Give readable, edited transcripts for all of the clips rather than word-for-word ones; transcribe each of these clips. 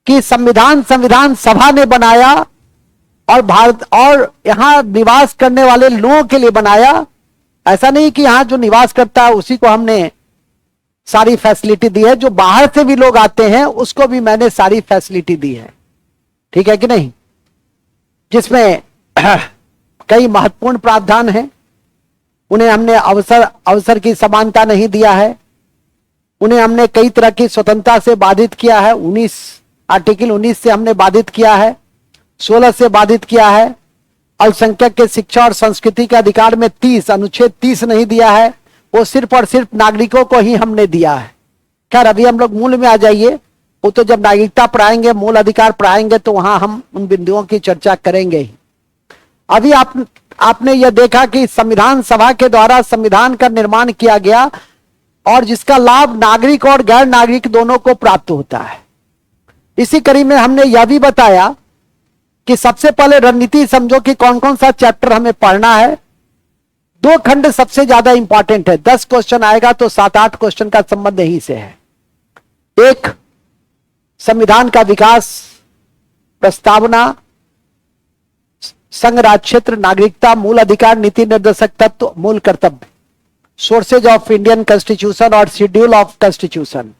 कि संविधान सभा ने बनाया और भारत और यहां निवास करने वाले लोगों के लिए बनाया। ऐसा नहीं कि यहां जो निवास करता है उसी को हमने सारी फैसिलिटी दी है, जो बाहर से भी लोग आते हैं उसको भी मैंने सारी फैसिलिटी दी है। ठीक है कि नहीं? जिसमें कई महत्वपूर्ण प्रावधान हैं। उन्हें हमने अवसर की समानता नहीं दिया है। उन्हें हमने कई तरह की स्वतंत्रता से बाधित किया है। आर्टिकल 19 से हमने बाधित किया है, 16 से बाधित किया है। अल्पसंख्यक के शिक्षा और संस्कृति के अधिकार में अनुच्छेद 30 नहीं दिया है, वो सिर्फ और सिर्फ नागरिकों को ही हमने दिया है। खैर अभी हम लोग मूल में आ जाइए, वो तो जब नागरिकता पढ़ाएंगे, मूल अधिकार पढ़ाएंगे तो वहां हम उन बिंदुओं की चर्चा करेंगे ही। अभी आपने यह देखा कि संविधान सभा के द्वारा संविधान का निर्माण किया गया और जिसका लाभ नागरिक और गैर नागरिक दोनों को प्राप्त होता है। इसी कड़ी में हमने यह भी बताया कि सबसे पहले रणनीति समझो कि कौन कौन सा चैप्टर हमें पढ़ना है। 2 खंड सबसे ज्यादा इंपॉर्टेंट है। 10 क्वेश्चन आएगा तो 7-8 क्वेश्चन का संबंध यहीं से है। एक, संविधान का विकास, प्रस्तावना, संघ राज्य क्षेत्र, नागरिकता, मूल अधिकार, नीति निर्देशक तत्व, मूल कर्तव्य, सोर्सेज ऑफ इंडियन कॉन्स्टिट्यूशन और शेड्यूल ऑफ कॉन्स्टिट्यूशन।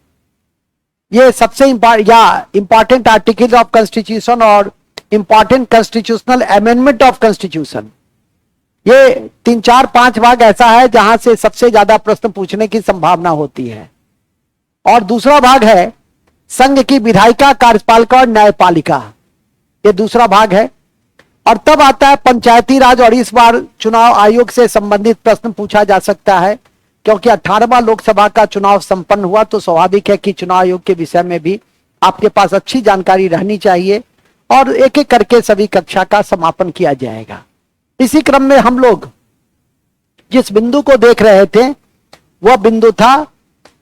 ये सबसे इंपॉर्टेंट आर्टिकल ऑफ कॉन्स्टिट्यूशन और important constitutional amendment of constitution. ये 3, 4, 5 भाग ऐसा है जहां से सबसे ज्यादा प्रश्न पूछने की संभावना होती है। और दूसरा भाग है संघ की विधायिका, कार्यपालिका और न्यायपालिका। ये दूसरा भाग है। और तब आता है पंचायती राज, और इस बार चुनाव आयोग से संबंधित प्रश्न पूछा जा सकता है क्योंकि 18वां लोकसभा का चुनाव संपन्न हुआ, तो स्वाभाविक है कि चुनाव आयोग के विषय में भी आपके पास अच्छी जानकारी रहनी चाहिए और एक एक करके सभी कक्षा का समापन किया जाएगा। इसी क्रम में हम लोग जिस बिंदु को देख रहे थे वह बिंदु था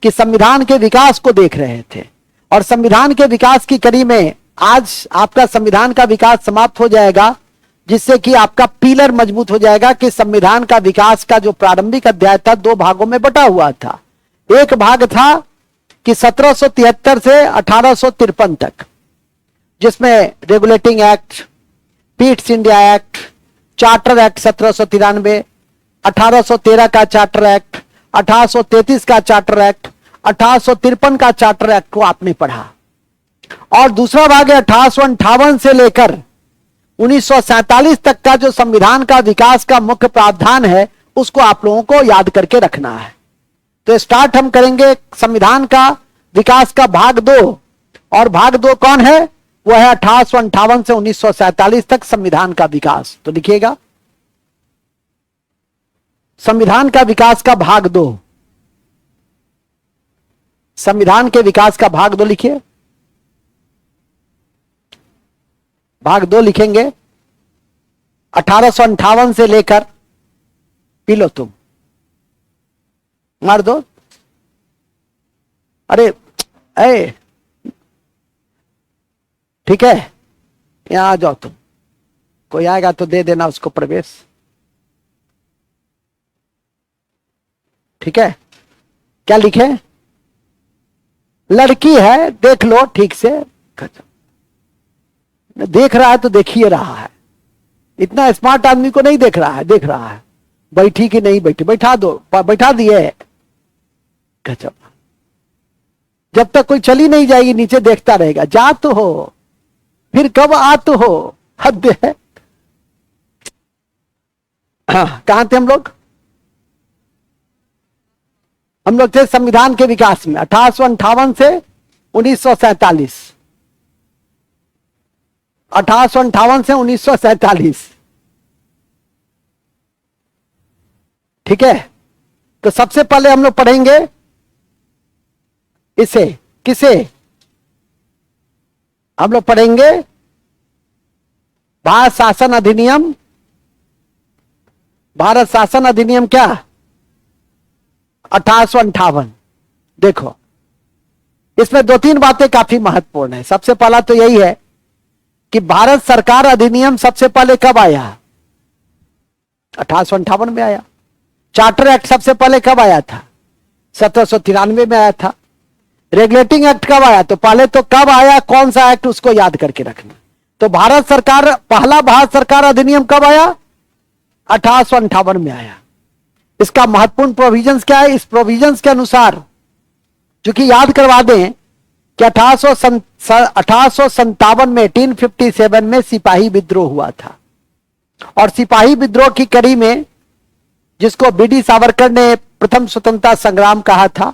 कि संविधान के विकास को देख रहे थे। और संविधान के विकास की कड़ी में आज आपका संविधान का विकास समाप्त हो जाएगा, जिससे कि आपका पिलर मजबूत हो जाएगा कि संविधान का विकास का जो प्रारंभिक अध्याय था 2 भागों में बटा हुआ था। एक भाग था कि 1773 से 1853 तक, जिसमें regulating act, Pitt's India act, charter act 1793, 1813 का चार्टर एक्ट, 1833 का चार्टर एक्ट, 1853 का चार्टर एक्ट को आपने पढ़ा। और दूसरा भाग है 1858 से लेकर 1947 तक का जो संविधान का विकास का मुख्य प्रावधान है, उसको आप लोगों को याद करके रखना है। तो स्टार्ट हम करेंगे संविधान का विकास का भाग 2। और भाग 2 कौन है? वह है 1858 से 1947 तक संविधान का विकास। तो लिखिएगा, संविधान का विकास का भाग 2, संविधान के विकास का भाग 2 लिखिए। भाग 2 लिखेंगे 1858 से लेकर, पी लो तुम, मार दो, अरे ए, ठीक है, यहां आ जाओ तुम, कोई आएगा तो दे देना उसको प्रवेश। ठीक है, क्या लिखे? लड़की है, देख लो ठीक से। देख रहा है तो देख ही रहा है, इतना स्मार्ट आदमी को नहीं देख रहा है, देख रहा है बैठी कि नहीं बैठी। बैठा दो, बैठा दिए। गजब, जब तक कोई चली नहीं जाएगी नीचे देखता रहेगा। जा तो हो, फिर कब आ तो हो, हद है। हाँ, कहां थे हम लोग? हम लोग थे संविधान के विकास में 1858 से 1947, 1858 से 1947। ठीक है, तो सबसे पहले हम लोग पढ़ेंगे इसे, किसे? हम लोग पढ़ेंगे भारत शासन अधिनियम। भारत शासन अधिनियम क्या? 1858। देखो, इसमें 2-3 बातें काफी महत्वपूर्ण है। सबसे पहला तो यही है कि भारत सरकार अधिनियम सबसे पहले कब आया? 1858 में आया। चार्टर एक्ट सबसे पहले कब आया था? 1793 में आया था। रेगुलेटिंग एक्ट कब आया? तो पहले तो कब आया, कौन सा एक्ट, उसको याद करके रखना। तो भारत सरकार, पहला भारत सरकार अधिनियम कब आया? 1858 में आया। इसका महत्वपूर्ण प्रोविजंस क्या है? इस प्रोविजंस के अनुसार, जो कि याद करवा दें कि 1857 में 1857 में सिपाही विद्रोह हुआ था, और सिपाही विद्रोह की कड़ी में, जिसको बीडी सावरकर ने प्रथम स्वतंत्रता संग्राम कहा था,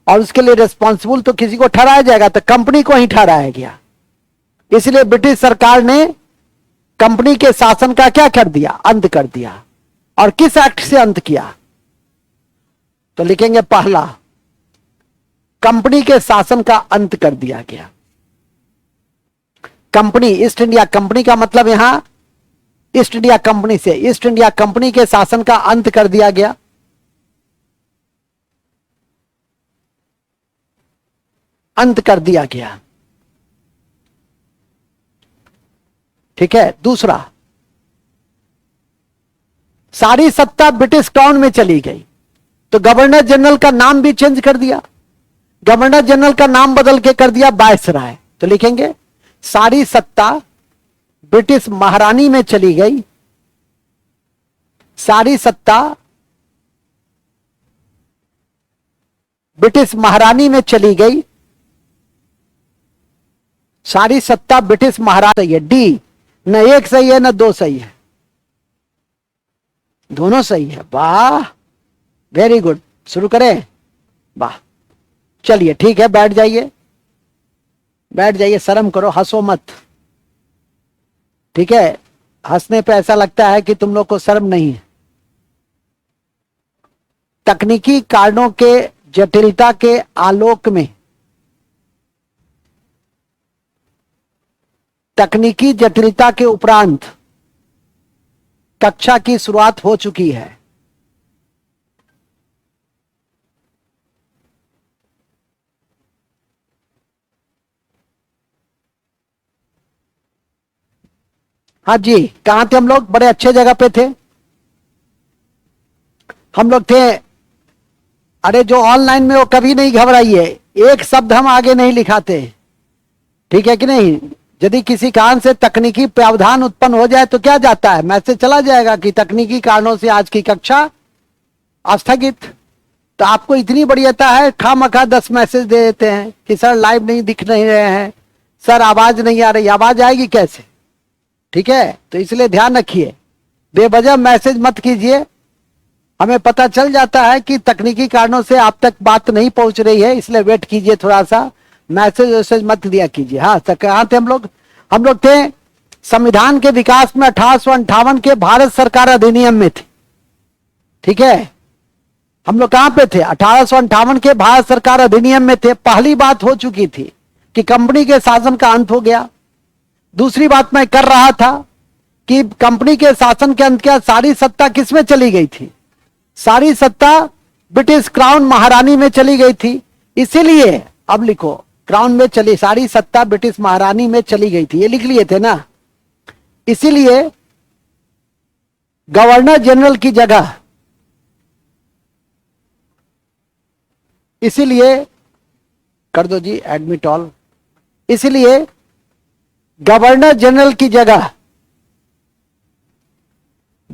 और उसके लिए रिस्पॉन्सिबल तो किसी को ठहराया जाएगा, तो कंपनी को ही ठहराया गया। इसलिए ब्रिटिश सरकार ने कंपनी के शासन का क्या कर दिया? अंत कर दिया। और किस एक्ट से अंत किया? तो लिखेंगे पहला, कंपनी के शासन का अंत कर दिया गया। कंपनी, ईस्ट इंडिया कंपनी का मतलब यहां ईस्ट इंडिया कंपनी से, ईस्ट इंडिया कंपनी के शासन का अंत कर दिया गया। अंत कर दिया गया, ठीक है। दूसरा, सारी सत्ता ब्रिटिश क्राउन में चली गई, तो गवर्नर जनरल का नाम भी चेंज कर दिया। गवर्नर जनरल का नाम बदल के कर दिया वायसराय। तो लिखेंगे सारी सत्ता ब्रिटिश महारानी में चली गई, सारी सत्ता ब्रिटिश महारानी में चली गई, सारी सत्ता ब्रिटिश महारानी। सही है डी, न एक सही है न दो सही है, दोनों सही है। वाह, वेरी गुड। शुरू करें? वाह, चलिए ठीक है, बैठ जाइए, बैठ जाइए, शर्म करो, हंसो मत, ठीक है। हंसने पे ऐसा लगता है कि तुम लोग को शर्म नहीं है। तकनीकी कारणों के जटिलता के आलोक में, तकनीकी जटिलता के उपरांत कक्षा की शुरुआत हो चुकी है। हाँ जी, कहां थे हम लोग? बड़े अच्छे जगह पे थे हम लोग थे। अरे जो ऑनलाइन में, वो कभी नहीं घबराइए, एक शब्द हम आगे नहीं लिखाते, ठीक है कि नहीं। यदि किसी कारण से तकनीकी प्रावधान उत्पन्न हो जाए तो क्या जाता है? मैसेज चला जाएगा कि तकनीकी कारणों से आज की कक्षा स्थगित। तो आपको इतनी बढ़ियता है, खामखा 10 मैसेज दे देते हैं कि सर लाइव नहीं दिख नहीं रहे हैं, सर आवाज नहीं आ रही। आवाज आएगी कैसे? ठीक है, तो इसलिए ध्यान रखिए, बेवजह मैसेज मत कीजिए। हमें पता चल जाता है कि तकनीकी कारणों से आप तक बात नहीं पहुंच रही है, इसलिए वेट कीजिए थोड़ा सा, मैसेज वैसेज मत दिया कीजिए। हाँ, कहाँ थे हम लोग? हम लोग थे संविधान के विकास में 1858 के भारत सरकार अधिनियम में थे, ठीक है। हम लोग कहां पे थे? 1858 के भारत सरकार अधिनियम में थे। पहली बात हो चुकी थी कि कंपनी के शासन का अंत हो गया। दूसरी बात मैं कर रहा था कि कंपनी के शासन के अंत क्या, सारी सत्ता किसमें चली गई थी? सारी सत्ता ब्रिटिश क्राउन महारानी में चली गई थी। इसीलिए अब लिखो, क्राउन में चली, सारी सत्ता ब्रिटिश महारानी में चली गई थी, ये लिख लिए थे ना। इसीलिए गवर्नर जनरल की जगह, इसीलिए कर दो जी एडमिट ऑल, इसलिए गवर्नर जनरल की जगह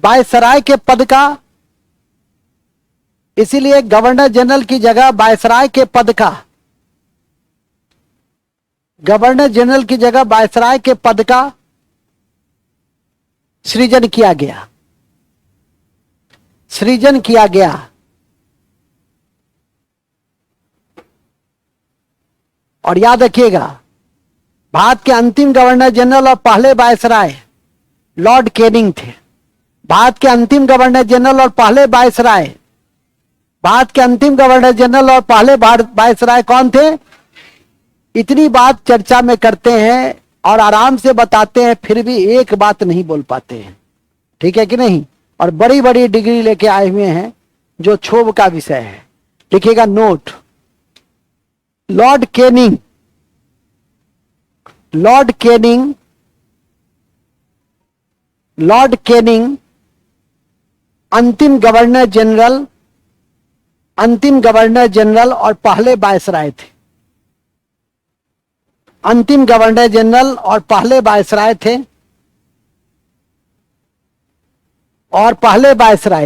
वायसराय के पद का, इसीलिए गवर्नर जनरल की जगह वायसराय के पद का, गवर्नर जनरल की जगह वायसराय के पद का सृजन किया गया, सृजन किया गया। और याद रखिएगा, भारत के अंतिम गवर्नर जनरल और पहले वायसराय लॉर्ड कैनिंग थे। भारत के अंतिम गवर्नर जनरल और पहले वायसराय, भारत के अंतिम गवर्नर जनरल और पहले वायसराय कौन थे? इतनी बात चर्चा में करते हैं और आराम से बताते हैं, फिर भी एक बात नहीं बोल पाते हैं, ठीक है कि नहीं। और बड़ी बड़ी डिग्री लेके आए हुए हैं, जो क्षोभ का विषय है। लिखिएगा note, Lord Canning, Lord Canning, Lord Canning अंतिम गवर्नर जनरल, अंतिम गवर्नर जनरल और पहले वायसराय थे। अंतिम गवर्नर जनरल और पहले वायसराय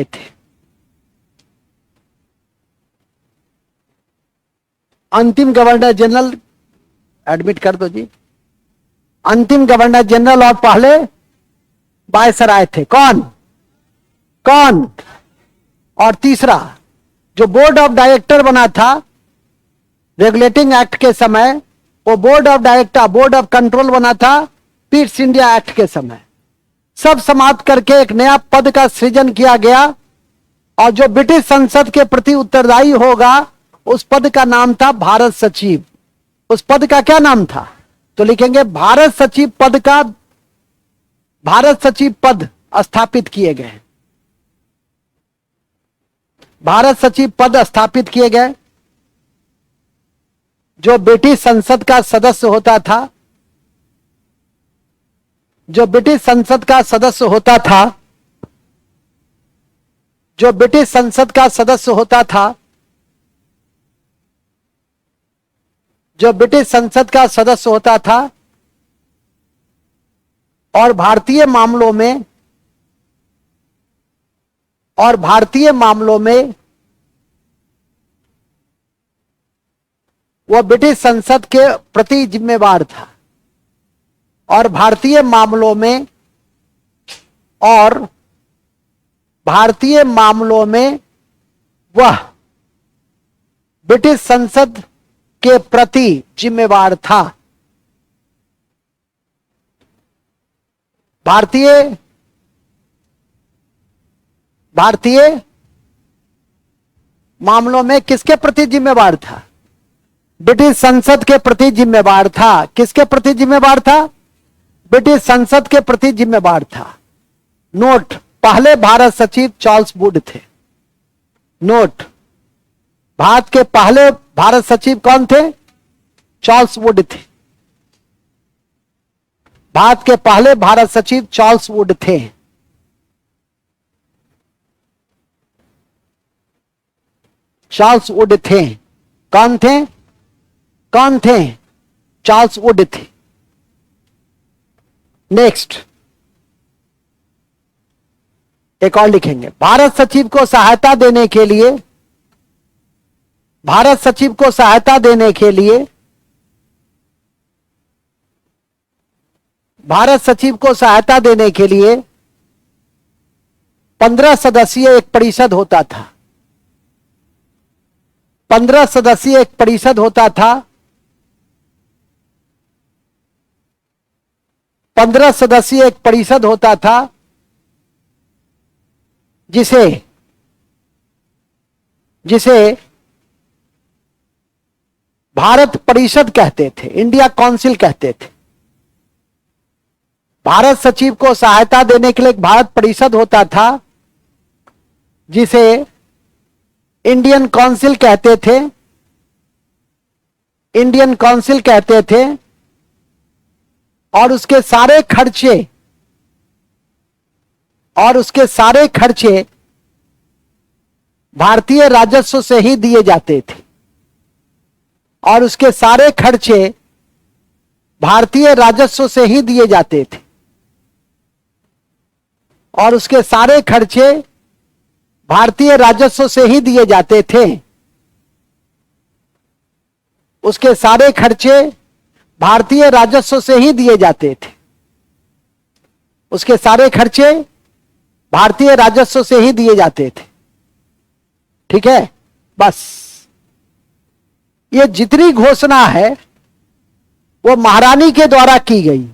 थे, अंतिम गवर्नर जनरल, एडमिट कर दो जी, अंतिम गवर्नर जनरल और पहले वायसराय थे कौन? और तीसरा जो बोर्ड ऑफ डायरेक्टर बना था रेगुलेटिंग एक्ट के समय, वो बोर्ड ऑफ कंट्रोल बना था पीट्स इंडिया एक्ट के समय। सब समाप्त करके एक नया पद का सृजन किया गया और जो ब्रिटिश संसद के प्रति उत्तरदायी होगा उस पद का नाम था भारत सचिव। उस पद का क्या नाम था? तो लिखेंगे भारत सचिव पद स्थापित किए गए। भारत सचिव पद स्थापित किए गए। जो ब्रिटिश संसद का सदस्य होता था, जो ब्रिटिश संसद का सदस्य होता था, जो ब्रिटिश संसद का सदस्य होता था, जो ब्रिटिश संसद का सदस्य होता था और भारतीय मामलों में वो ब्रिटिश संसद के प्रति जिम्मेवार था और भारतीय मामलों में वह ब्रिटिश संसद के प्रति जिम्मेवार था। भारतीय मामलों में किसके प्रति जिम्मेवार था? ब्रिटिश संसद के प्रति जिम्मेवार था। किसके प्रति जिम्मेवार था? ब्रिटिश संसद के प्रति जिम्मेवार था। नोट, पहले भारत सचिव चार्ल्स वुड थे। नोट, भारत के पहले भारत सचिव कौन थे? चार्ल्स वुड थे। भारत के पहले भारत सचिव चार्ल्स वुड थे। चार्ल्स वुड थे। कौन थे? चार्ल्स वुड थे। नेक्स्ट एक और लिखेंगे। भारत सचिव को सहायता देने के लिए भारत सचिव को सहायता देने के लिए 15 सदस्यीय एक परिषद होता था। 15 सदस्यीय एक परिषद होता था। 15 सदस्यीय एक परिषद होता था जिसे भारत परिषद कहते थे, इंडिया काउंसिल कहते थे। भारत सचिव को सहायता देने के लिए एक भारत परिषद होता था जिसे इंडियन काउंसिल कहते थे। इंडियन काउंसिल कहते थे और उसके सारे खर्चे भारतीय राजस्व से ही दिए जाते थे। और उसके सारे खर्चे भारतीय राजस्व से ही दिए जाते थे। और उसके सारे खर्चे भारतीय राजस्व से ही दिए जाते थे। उसके सारे खर्चे भारतीय राजस्व से ही दिए जाते थे। उसके सारे खर्चे भारतीय राजस्व से ही दिए जाते थे। ठीक है, बस ये जितनी घोषणा है वो महारानी के द्वारा की गई,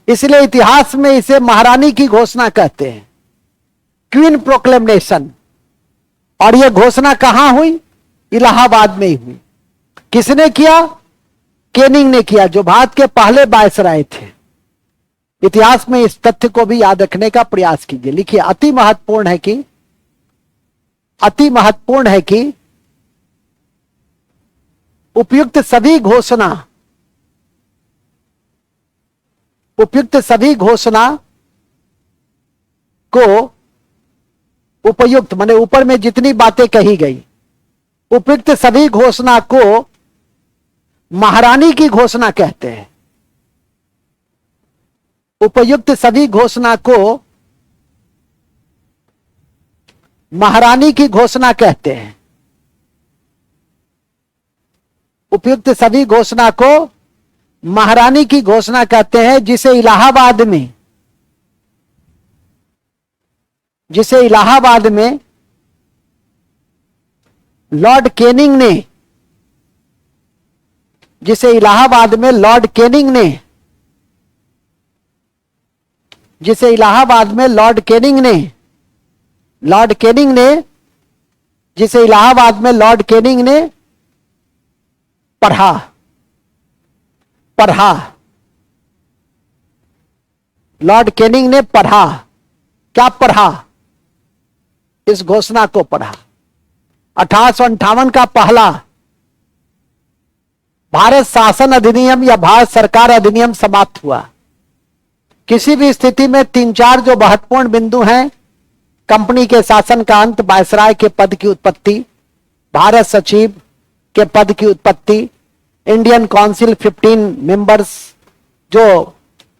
इसलिए इतिहास में इसे महारानी की घोषणा कहते हैं, क्वीन प्रोक्लेमेशन। और यह घोषणा कहां हुई? इलाहाबाद में ही हुई। किसने किया? कैनिंग ने किया, जो भारत के पहले वायसराय थे। इतिहास में इस तथ्य को भी याद रखने का प्रयास कीजिए। लिखिए, अति महत्वपूर्ण है कि उपयुक्त सभी घोषणा को उपयुक्त माने ऊपर में जितनी बातें कही गई, उपयुक्त सभी घोषणा को महारानी की घोषणा कहते हैं। उपयुक्त सभी घोषणा को महारानी की घोषणा कहते हैं। उपयुक्त सभी घोषणा को महारानी की घोषणा कहते हैं, जिसे इलाहाबाद में लॉर्ड कैनिंग ने जिसे इलाहाबाद में लॉर्ड कैनिंग ने जिसे इलाहाबाद में लॉर्ड कैनिंग ने जिसे इलाहाबाद में लॉर्ड कैनिंग ने पढ़ा लॉर्ड कैनिंग ने पढ़ा। क्या पढ़ा? इस घोषणा को पढ़ा। 1858 का पहला भारत शासन अधिनियम या भारत सरकार अधिनियम समाप्त हुआ। किसी भी स्थिति में 3-4 जो महत्वपूर्ण बिंदु हैं, कंपनी के शासन का अंत, वायसराय के पद की उत्पत्ति, भारत सचिव के पद की उत्पत्ति, इंडियन काउंसिल 15 मेंबर्स, जो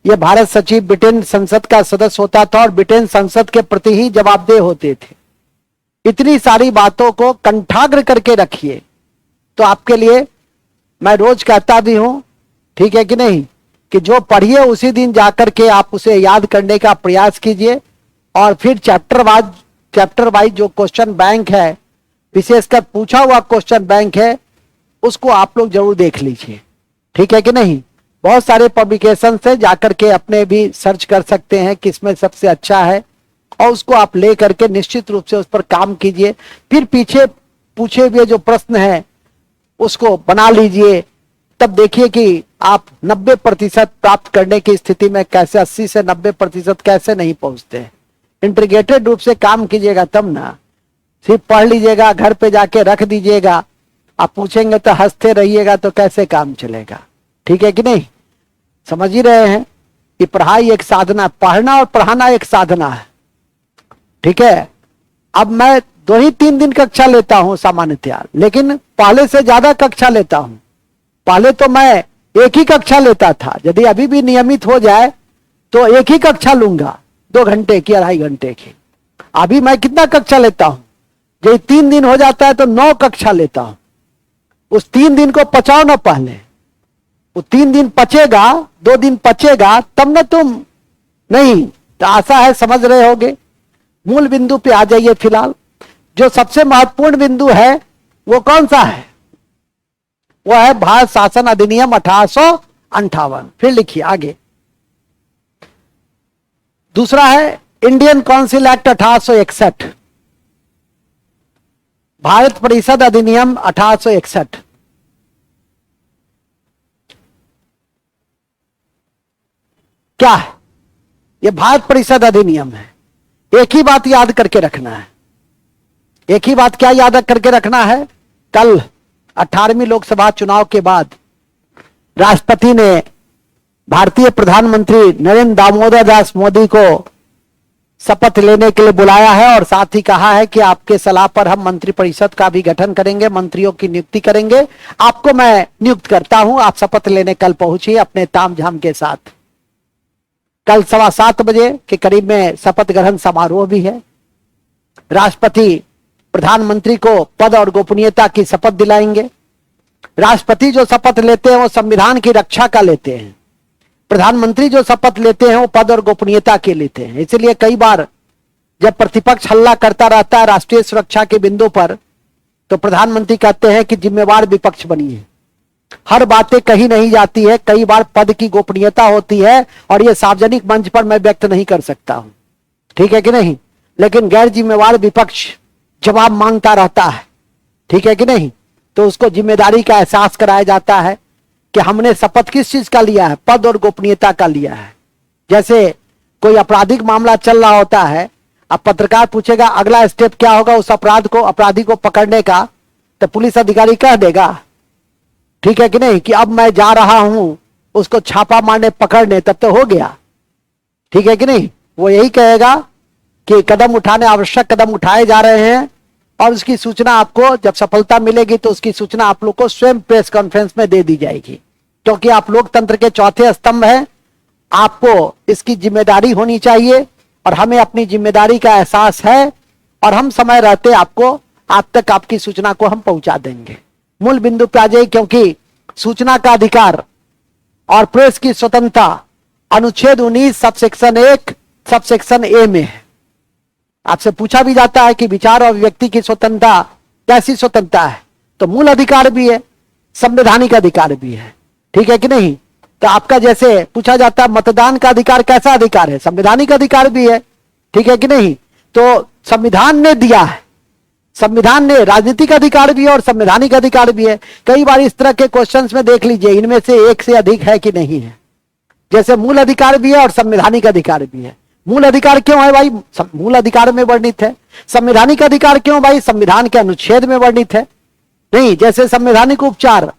ये भारत सचिव ब्रिटेन संसद का सदस्य होता था और ब्रिटेन संसद के प्रति ही जवाबदेह होते थे। इतनी सारी बातों को कंठाग्र करके रखिए। तो आपके लिए मैं रोज कहता भी हूं, ठीक है कि नहीं, कि जो पढ़िए उसी दिन जाकर के आप उसे याद करने का प्रयास कीजिए और फिर चैप्टर वाइज जो क्वेश्चन बैंक है, विशेषकर पूछा हुआ क्वेश्चन बैंक है, उसको आप लोग जरूर देख लीजिए। ठीक है कि नहीं। बहुत सारे पब्लिकेशन से जाकर के अपने भी सर्च कर सकते हैं किसमें सबसे अच्छा है और उसको आप ले करके निश्चित रूप से उस पर काम कीजिए। फिर पीछे पूछे हुए जो प्रश्न है उसको बना लीजिए। तब देखिए कि आप 90% प्राप्त करने की स्थिति में कैसे 80 से 90% कैसे नहीं पहुंचते हैं। इंटीग्रेटेड रूप से काम कीजिएगा तब ना, सिर्फ पढ़ लीजिएगा घर पे जाके रख दीजिएगा, आप पूछेंगे तो हंसते रहिएगा तो कैसे काम चलेगा। ठीक है कि नहीं। समझ ही रहे हैं कि पढ़ाई एक साधना, पढ़ना और पढ़ाना एक साधना है। ठीक है। अब मैं 2 ही 3 दिन कक्षा लेता हूं सामान्यतया, लेकिन पहले से ज्यादा कक्षा लेता हूं। पहले तो मैं एक ही कक्षा लेता था, यदि अभी भी नियमित हो जाए तो एक ही कक्षा लूंगा, 2 घंटे की 2.5 घंटे की। अभी मैं कितना कक्षा लेता हूं, यदि 3 दिन हो जाता है तो 9 कक्षा लेता हूं। उस 3 दिन को पचाओ ना पहले, वो 3 दिन पचेगा, 2 दिन पचेगा तब ना तुम। नहीं तो आशा है समझ रहे होगे। मूल बिंदु पे आ जाइए। फिलहाल जो सबसे महत्वपूर्ण बिंदु है वो कौन सा है? वो है भारत शासन अधिनियम 1858। फिर लिखिए आगे। दूसरा है इंडियन काउंसिल एक्ट 1861, भारत परिषद अधिनियम 1861। क्या है? ये भारत परिषद अधिनियम है। एक ही बात याद करके रखना है। एक ही बात क्या याद करके रखना है? कल 18वीं लोकसभा चुनाव के बाद राष्ट्रपति ने भारतीय प्रधानमंत्री नरेंद्र दामोदर दास मोदी को शपथ लेने के लिए बुलाया है और साथ ही कहा है कि आपके सलाह पर हम मंत्रिपरिषद का भी गठन करेंगे, मंत्रियों की नियुक्ति करेंगे। आपको मैं नियुक्त करता हूं, आप शपथ लेने कल पहुंचिए अपने तामझाम के साथ। कल 7:15 बजे के करीब में शपथ ग्रहण समारोह भी है। राष्ट्रपति प्रधानमंत्री को पद और गोपनीयता की शपथ दिलाएंगे। राष्ट्रपति जो शपथ लेते हैं वो संविधान की रक्षा का लेते हैं। प्रधानमंत्री जो शपथ लेते हैं वो पद और गोपनीयता के लेते हैं। इसलिए कई बार जब प्रतिपक्ष हल्ला करता रहता है राष्ट्रीय सुरक्षा के बिंदु पर, तो प्रधानमंत्री कहते हैं कि जिम्मेवार विपक्ष बनिए। हर बातें कही नहीं जाती है, कई बार पद की गोपनीयता होती है और ये सार्वजनिक मंच पर मैं व्यक्त नहीं कर सकता हूं। ठीक है कि नहीं। लेकिन गैर जिम्मेवार विपक्ष जवाब मांगता रहता है। ठीक है कि नहीं। तो उसको जिम्मेदारी का एहसास कराया जाता है कि हमने शपथ किस चीज का लिया है, पद और गोपनीयता का लिया है। जैसे कोई आपराधिक मामला चल रहा होता है, अब पत्रकार पूछेगा अगला स्टेप क्या होगा उस अपराधी को पकड़ने का, तो पुलिस अधिकारी कह देगा, ठीक है कि नहीं, कि अब मैं जा रहा हूं उसको छापा मारने पकड़ने, तब तो हो गया। ठीक है कि नहीं। वो यही कहेगा कि कदम उठाने आवश्यक कदम उठाए जा रहे हैं और उसकी सूचना आपको जब सफलता मिलेगी तो उसकी सूचना आप लोग को स्वयं प्रेस कॉन्फ्रेंस में दे दी जाएगी, क्योंकि आप लोकतंत्र के चौथे स्तंभ हैं। आपको इसकी जिम्मेदारी होनी चाहिए और हमें अपनी जिम्मेदारी का एहसास है और हम समय रहते आपको आप तक आपकी सूचना को हम पहुंचा देंगे। मूल बिंदु पे आ जाइए, क्योंकि सूचना का अधिकार और प्रेस की स्वतंत्रता अनुच्छेद 19 सबसेक्शन 1 सबसेक्शन ए में है। आपसे पूछा भी जाता है कि विचार और व्यक्ति की स्वतंत्रता कैसी स्वतंत्रता है, तो मूल अधिकार भी है, संवैधानिक अधिकार भी है, ठीक है कि नहीं। तो आपका जैसे पूछा जाता है मतदान का अधिकार कैसा अधिकार है, संवैधानिक अधिकार भी है, ठीक है कि नहीं। तो संविधान ने दिया है, संविधान ने राजनीतिक अधिकार भी है और संवैधानिक अधिकार भी है। कई बार इस तरह के क्वेश्चंस में देख लीजिए इनमें से एक से अधिक है कि नहीं है, जैसे मूल अधिकार भी है और संवैधानिक अधिकार भी है। मूल अधिकार क्यों है भाई, मूल अधिकार में वर्णित है। संवैधानिक अधिकार क्यों भाई, संविधान के अनुच्छेद में वर्णित है। नहीं, जैसे संवैधानिक उपचार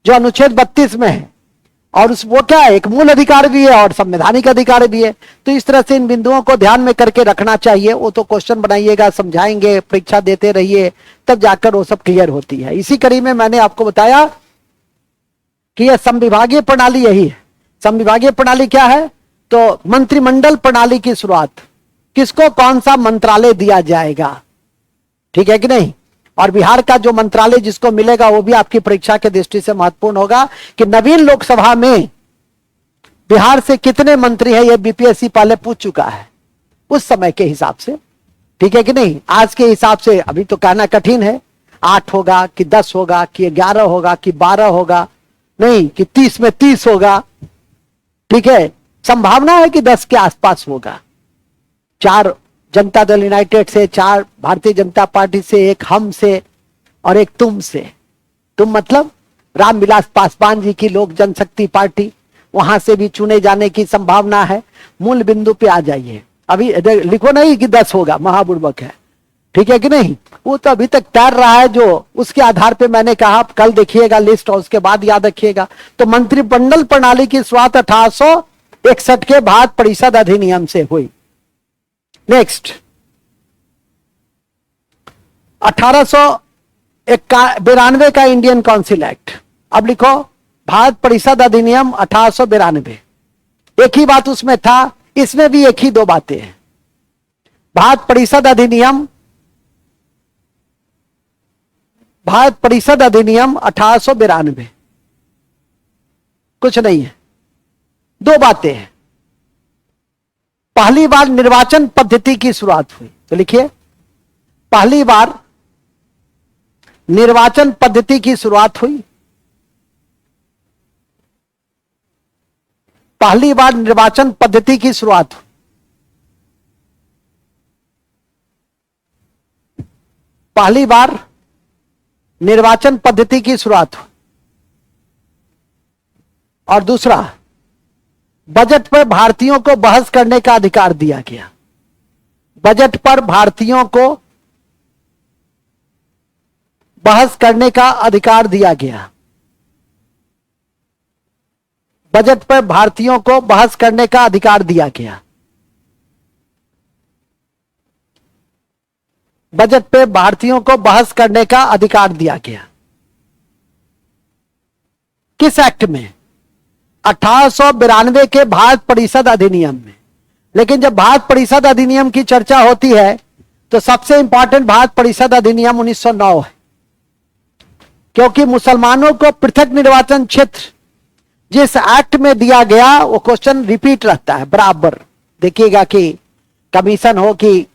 जो अनुच्छेद 32 में है, और उस वो क्या है, एक मूल अधिकार भी है और संवैधानिक अधिकार भी है। तो इस तरह से इन बिंदुओं को ध्यान में करके रखना चाहिए। वो तो क्वेश्चन बनाइएगा, समझाएंगे, परीक्षा देते रहिए, तब जाकर वो सब क्लियर होती है। इसी कड़ी में मैंने आपको बताया कि यह संविभागीय प्रणाली यही है। संविभागीय प्रणाली क्या है, तो मंत्रिमंडल प्रणाली की शुरुआत, किसको कौन सा मंत्रालय दिया जाएगा, ठीक है कि नहीं। और बिहार का जो मंत्रालय जिसको मिलेगा वो भी आपकी परीक्षा के दृष्टि से महत्वपूर्ण होगा कि नवीन लोकसभा में बिहार से कितने मंत्री हैं, ये बीपीएससी पहले पूछ चुका है उस समय के हिसाब से, ठीक है कि नहीं। आज के हिसाब से अभी तो कहना कठिन है, 8 होगा कि 10 होगा कि 11 होगा कि 12 होगा, नहीं कि 30 में 30 होगा, ठीक है। संभावना है कि 10 के आसपास होगा। 4 जनता दल यूनाइटेड से, 4 भारतीय जनता पार्टी से, 1 हम से और 1 तुम से। तुम मतलब रामविलास पासवान जी की लोक जनशक्ति पार्टी, वहां से भी चुने जाने की संभावना है। मूल बिंदु पे आ जाइए, अभी लिखो नहीं कि 10 होगा, महाबुर्बक है, ठीक है कि नहीं। वो तो अभी तक तैर रहा है, जो उसके आधार पे मैंने कहा कल देखिएगा लिस्ट और उसके बाद याद रखिएगा। तो मंत्रिमंडल प्रणाली की शुरुआत 1861 के भारत परिषद अधिनियम से हुई। नेक्स्ट 1892 का इंडियन काउंसिल एक्ट। अब लिखो भारत परिषद अधिनियम 1892। एक ही बात उसमें था, इसमें भी एक ही 2 बातें हैं। भारत परिषद अधिनियम 1892, कुछ नहीं है, 2 बातें हैं। पहली बार निर्वाचन पद्धति की शुरुआत हुई, तो लिखिए पहली बार निर्वाचन पद्धति की शुरुआत हुई। पहली बार निर्वाचन पद्धति की शुरुआत हुई। पहली बार निर्वाचन पद्धति की शुरुआत हुई। और दूसरा, बजट पर भारतीयों को बहस करने का अधिकार दिया गया। बजट पर भारतीयों को बहस करने का अधिकार दिया गया। बजट पर भारतीयों को बहस करने का अधिकार दिया गया। बजट पे भारतीयों को बहस करने का अधिकार दिया गया। किस एक्ट में? 1892 के भारत परिषद अधिनियम में। लेकिन जब भारत परिषद अधिनियम की चर्चा होती है तो सबसे इंपॉर्टेंट भारत परिषद अधिनियम 1909 है, क्योंकि मुसलमानों को पृथक निर्वाचन क्षेत्र जिस एक्ट में दिया गया वो क्वेश्चन रिपीट रहता है बराबर। देखिएगा कि कमीशन हो कि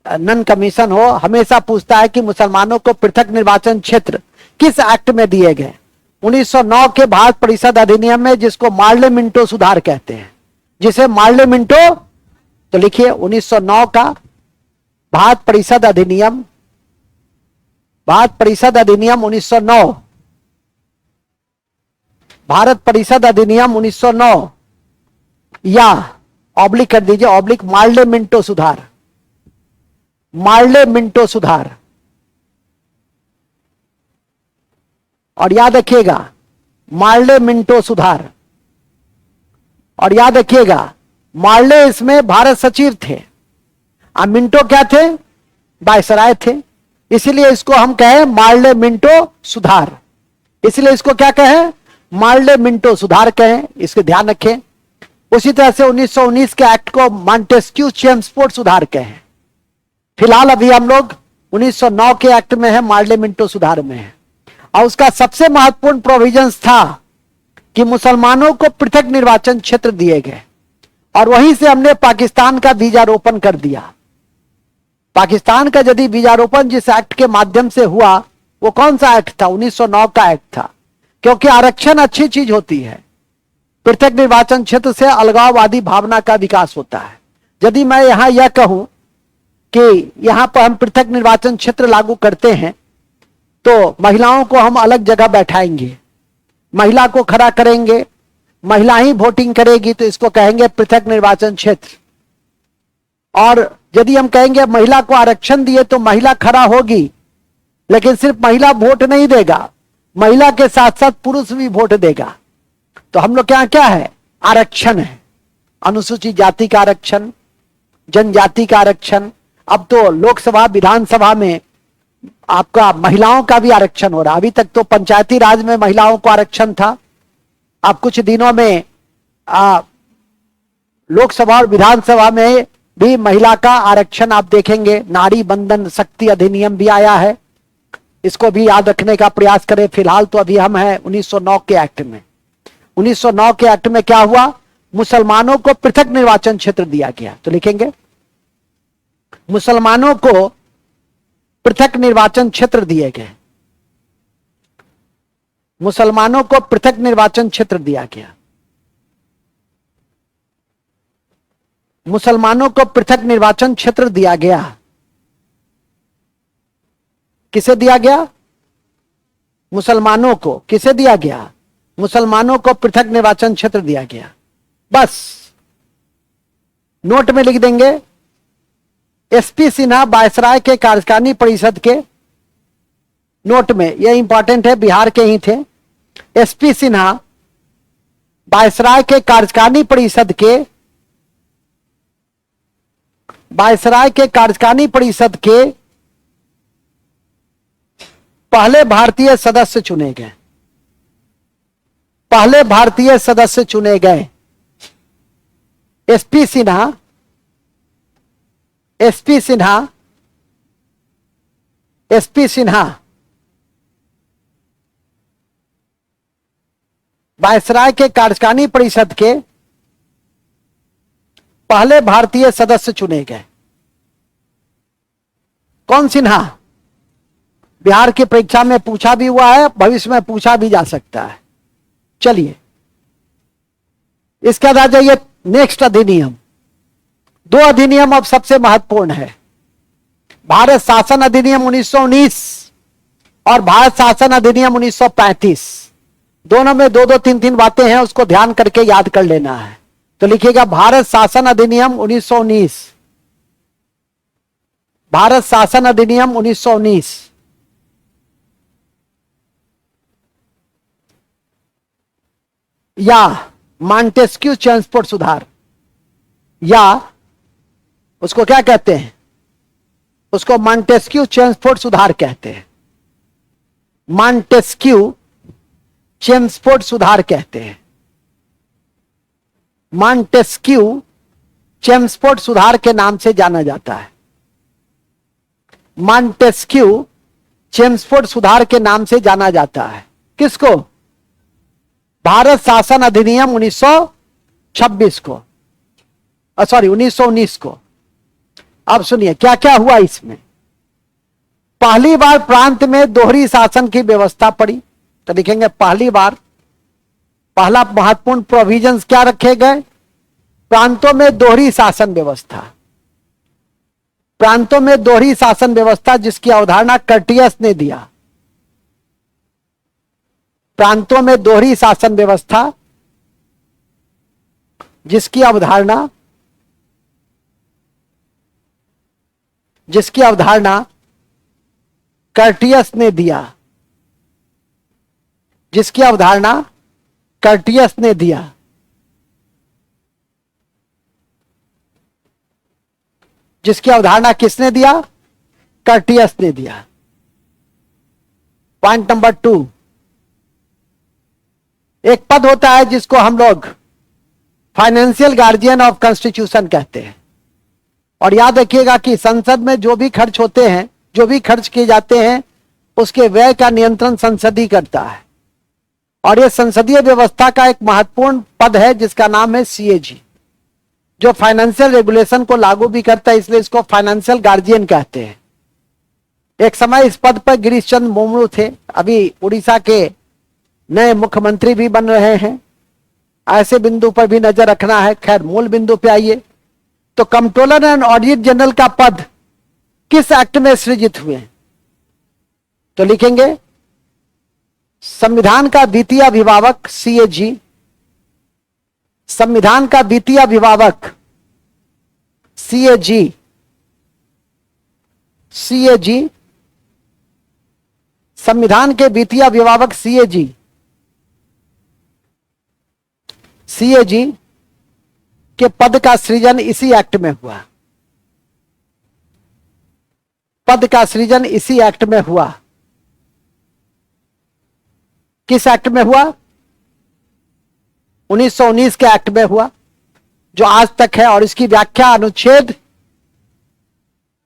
नन कमीशन हो, हमेशा पूछता है कि मुसलमानों को पृथक निर्वाचन क्षेत्र किस एक्ट में दिए गए। 1909 के भारत परिषद अधिनियम में, जिसको मार्ले मिंटो सुधार कहते हैं, जिसे मार्ले मिंटो, तो लिखिए 1909 का भारत परिषद अधिनियम, भारत परिषद अधिनियम 1909, भारत परिषद अधिनियम 1909, या ऑब्लिक कर दीजिए, ऑब्लिक मार्ले मिंटो सुधार, मार्ले मिंटो सुधार। और याद रखिएगा मार्ले मिंटो सुधार, और याद रखिएगा मार्ले इसमें भारत सचिव थे, मिंटो क्या थे? वायसराय थे। इसीलिए इसको हम कहें मार्ले मिंटो सुधार। इसलिए इसको क्या कहें? मार्ले मिंटो सुधार कहें, इसके ध्यान रखें। उसी तरह से 1919 के एक्ट को मॉन्टेस्क्यू चेम्सफोर्ड सुधार कहें। फिलहाल अभी हम लोग 1909 के एक्ट में है, मार्ले मिंटो सुधार में है। और उसका सबसे महत्वपूर्ण प्रोविजंस था कि मुसलमानों को पृथक निर्वाचन क्षेत्र दिए गए, और वहीं से हमने पाकिस्तान का बीजारोपण कर दिया। पाकिस्तान का यदि बीजारोपण जिस एक्ट के माध्यम से हुआ, वो कौन सा एक्ट था? 1909 का एक्ट था। क्योंकि आरक्षण अच्छी चीज होती है, पृथक निर्वाचन क्षेत्र से अलगाववादी भावना का विकास होता है। यदि मैं यहां यह कहूं कि यहां पर हम पृथक निर्वाचन क्षेत्र लागू करते हैं, तो महिलाओं को हम अलग जगह बैठाएंगे, महिला को खड़ा करेंगे, महिला ही वोटिंग करेगी, तो इसको कहेंगे पृथक निर्वाचन क्षेत्र। और यदि हम कहेंगे महिला को आरक्षण दिए, तो महिला खड़ा होगी, लेकिन सिर्फ महिला वोट नहीं देगा, महिला के साथ साथ पुरुष भी वोट देगा। तो हम लोग क्या क्या है? आरक्षण है। अनुसूचित जाति का आरक्षण, जनजाति का आरक्षण, अब तो लोकसभा विधानसभा में आपका महिलाओं का भी आरक्षण हो रहा। अभी तक तो पंचायती राज में महिलाओं को आरक्षण था, अब कुछ दिनों में लोकसभा और विधानसभा में भी महिला का आरक्षण आप देखेंगे। नारी बंधन शक्ति अधिनियम भी आया है, इसको भी याद रखने का प्रयास करें। फिलहाल तो अभी हम हैं 1909 के एक्ट में। 1909 के एक्ट में क्या हुआ? मुसलमानों को पृथक निर्वाचन क्षेत्र दिया गया। तो लिखेंगे मुसलमानों को पृथक निर्वाचन क्षेत्र दिए गए, मुसलमानों को पृथक निर्वाचन क्षेत्र दिया गया। मुसलमानों को पृथक निर्वाचन क्षेत्र दिया गया। किसे दिया गया? मुसलमानों को। किसे दिया गया? मुसलमानों को पृथक निर्वाचन क्षेत्र दिया गया। बस नोट में लिख देंगे, एसपी सिन्हा वायसराय के कार्यकारिणी परिषद के, नोट में, यह इंपॉर्टेंट है, बिहार के ही थे। एसपी सिन्हा वायसराय के कार्यकारिणी परिषद के, वायसराय के कार्यकारिणी परिषद के पहले भारतीय सदस्य चुने गए। पहले भारतीय सदस्य चुने गए SP Sinha. SP Sinha, SP Sinha viceroy के कार्यकारिणी परिषद के पहले भारतीय सदस्य चुने गए। कौन सिन्हा? बिहार की परीक्षा में पूछा भी हुआ है, भविष्य में पूछा भी जा सकता है। चलिए इसके बाद आ जाइए नेक्स्ट अधिनियम। दो अधिनियम अब सबसे महत्वपूर्ण है, भारत शासन अधिनियम 1919 और भारत शासन अधिनियम 1935। दोनों में दो दो तीन तीन बातें हैं, उसको ध्यान करके याद कर लेना है। तो लिखिएगा भारत शासन अधिनियम 1919, भारत शासन अधिनियम 1919। या मॉन्टेस्क्यू चेम्सफोर्ड सुधार, या उसको क्या कहते हैं? उसको मॉन्टेस्क्यू चेम्सफोर्ड सुधार कहते हैं। मॉन्टेस्क्यू चेम्सफोर्ड सुधार कहते हैं। मॉन्टेस्क्यू चेम्सफोर्ड सुधार के नाम से जाना जाता है। मॉन्टेस्क्यू चेम्सफोर्ड सुधार के नाम से जाना जाता है। किसको? भारत शासन अधिनियम 1926 को, सॉरी 1919 को। अब सुनिए क्या क्या हुआ इसमें। पहली बार प्रांत में दोहरी शासन की व्यवस्था पड़ी। तो लिखेंगे पहली बार, पहला महत्वपूर्ण प्रोविजंस क्या रखे गए? प्रांतों में दोहरी शासन व्यवस्था। प्रांतों में दोहरी शासन व्यवस्था जिसकी अवधारणा कर्टियस ने दिया। प्रांतों में दोहरी शासन व्यवस्था जिसकी अवधारणा कर्टियस ने दिया। जिसकी अवधारणा कर्टियस ने दिया। जिसकी अवधारणा किसने दिया? कर्टियस ने दिया। पॉइंट नंबर 2, एक पद होता है जिसको हम लोग फाइनेंशियल गार्जियन ऑफ कॉन्स्टिट्यूशन कहते हैं। और याद रखिएगा कि संसद में जो भी खर्च होते हैं, जो भी खर्च किए जाते हैं, उसके व्यय का नियंत्रण संसद ही करता है। और यह संसदीय व्यवस्था का एक महत्वपूर्ण पद है जिसका नाम है सीएजी, जो फाइनेंशियल रेगुलेशन को लागू भी करता है, इसलिए इसको फाइनेंशियल गार्जियन कहते हैं। एक समय इस पद पर गिरीश चंद्र मुर्मू थे, अभी उड़ीसा के नए मुख्यमंत्री भी बन रहे हैं। ऐसे बिंदु पर भी नजर रखना है। खैर, मूल बिंदु पे आइए। तो कंट्रोलर एंड ऑडिट जनरल का पद किस एक्ट में सृजित हुए? तो लिखेंगे संविधान का द्वितीय अभिभावक सीएजी, संविधान का द्वितीय अभिभावक सीएजी, सीएजी, संविधान के द्वितीय अभिभावक सीएजी, सीएजी के पद का सृजन इसी एक्ट में हुआ। पद का सृजन इसी एक्ट में हुआ। किस एक्ट में हुआ? 1919 के एक्ट में हुआ, जो आज तक है। और इसकी व्याख्या अनुच्छेद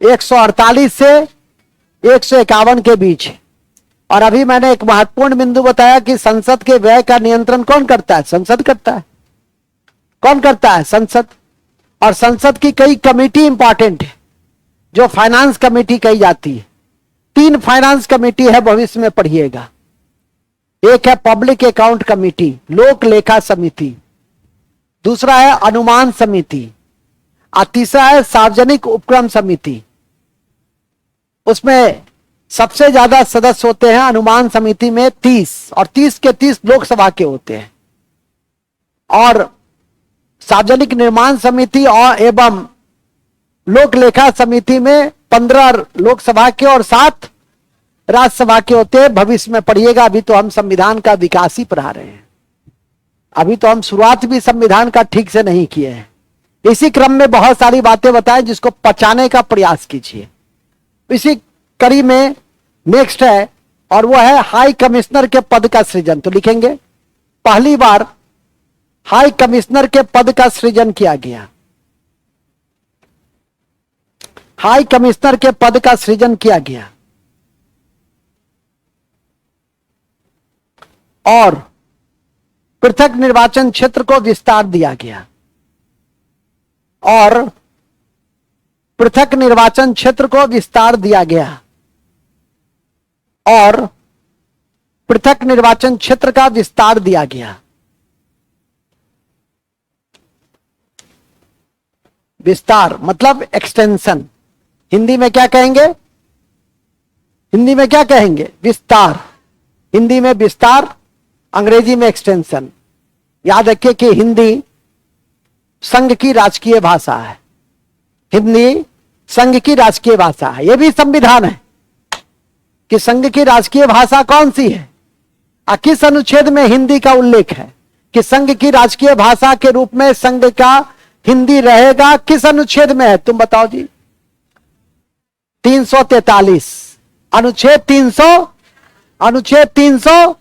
148 से 151 के बीच है। और अभी मैंने एक महत्वपूर्ण बिंदु बताया कि संसद के व्यय का नियंत्रण कौन करता है? संसद करता है। कौन करता है? संसद। और संसद की कई कमेटी इंपॉर्टेंट है, जो फाइनेंस कमेटी कही जाती है। 3 फाइनेंस कमेटी है, भविष्य में पढ़िएगा। एक है पब्लिक अकाउंट कमेटी, लोक लेखा समिति, दूसरा है अनुमान समिति, और तीसरा है सार्वजनिक उपक्रम समिति। उसमें सबसे ज्यादा सदस्य होते हैं अनुमान समिति में 30, और 30 के 30 लोकसभा के होते हैं। और सार्वजनिक निर्माण समिति और एवं लोक लेखा समिति में 15 लोकसभा के और 7 राज्यसभा के होते हैं। भविष्य में पढ़िएगा। अभी तो हम संविधान का विकास ही पढ़ा रहे हैं। अभी तो हम शुरुआत भी संविधान का ठीक से नहीं किए हैं। इसी क्रम में बहुत सारी बातें बताएं जिसको पचाने का प्रयास कीजिए। इसी कड़ी में नेक्स्ट है, और वो है हाई कमिश्नर के पद का सृजन। तो लिखेंगे पहली बार हाई कमिश्नर के पद का सृजन किया गया। हाई कमिश्नर के पद का सृजन किया गया। और पृथक निर्वाचन क्षेत्र को विस्तार दिया गया। और पृथक निर्वाचन क्षेत्र को विस्तार दिया गया। और पृथक निर्वाचन क्षेत्र का विस्तार दिया गया। विस्तार मतलब एक्सटेंशन। हिंदी में क्या कहेंगे? हिंदी में क्या कहेंगे? विस्तार। हिंदी में विस्तार, अंग्रेजी में एक्सटेंशन। याद रखिए कि हिंदी संघ की राजकीय भाषा है। हिंदी संघ की राजकीय भाषा है। यह भी संविधान है कि संघ की राजकीय भाषा कौन सी है, किस अनुच्छेद में हिंदी का उल्लेख है कि संघ की राजकीय भाषा के रूप में संघ का हिंदी रहेगा। किस अनुच्छेद में है? तुम बताओ जी। 343, अनुच्छेद 300, अनुच्छेद 300।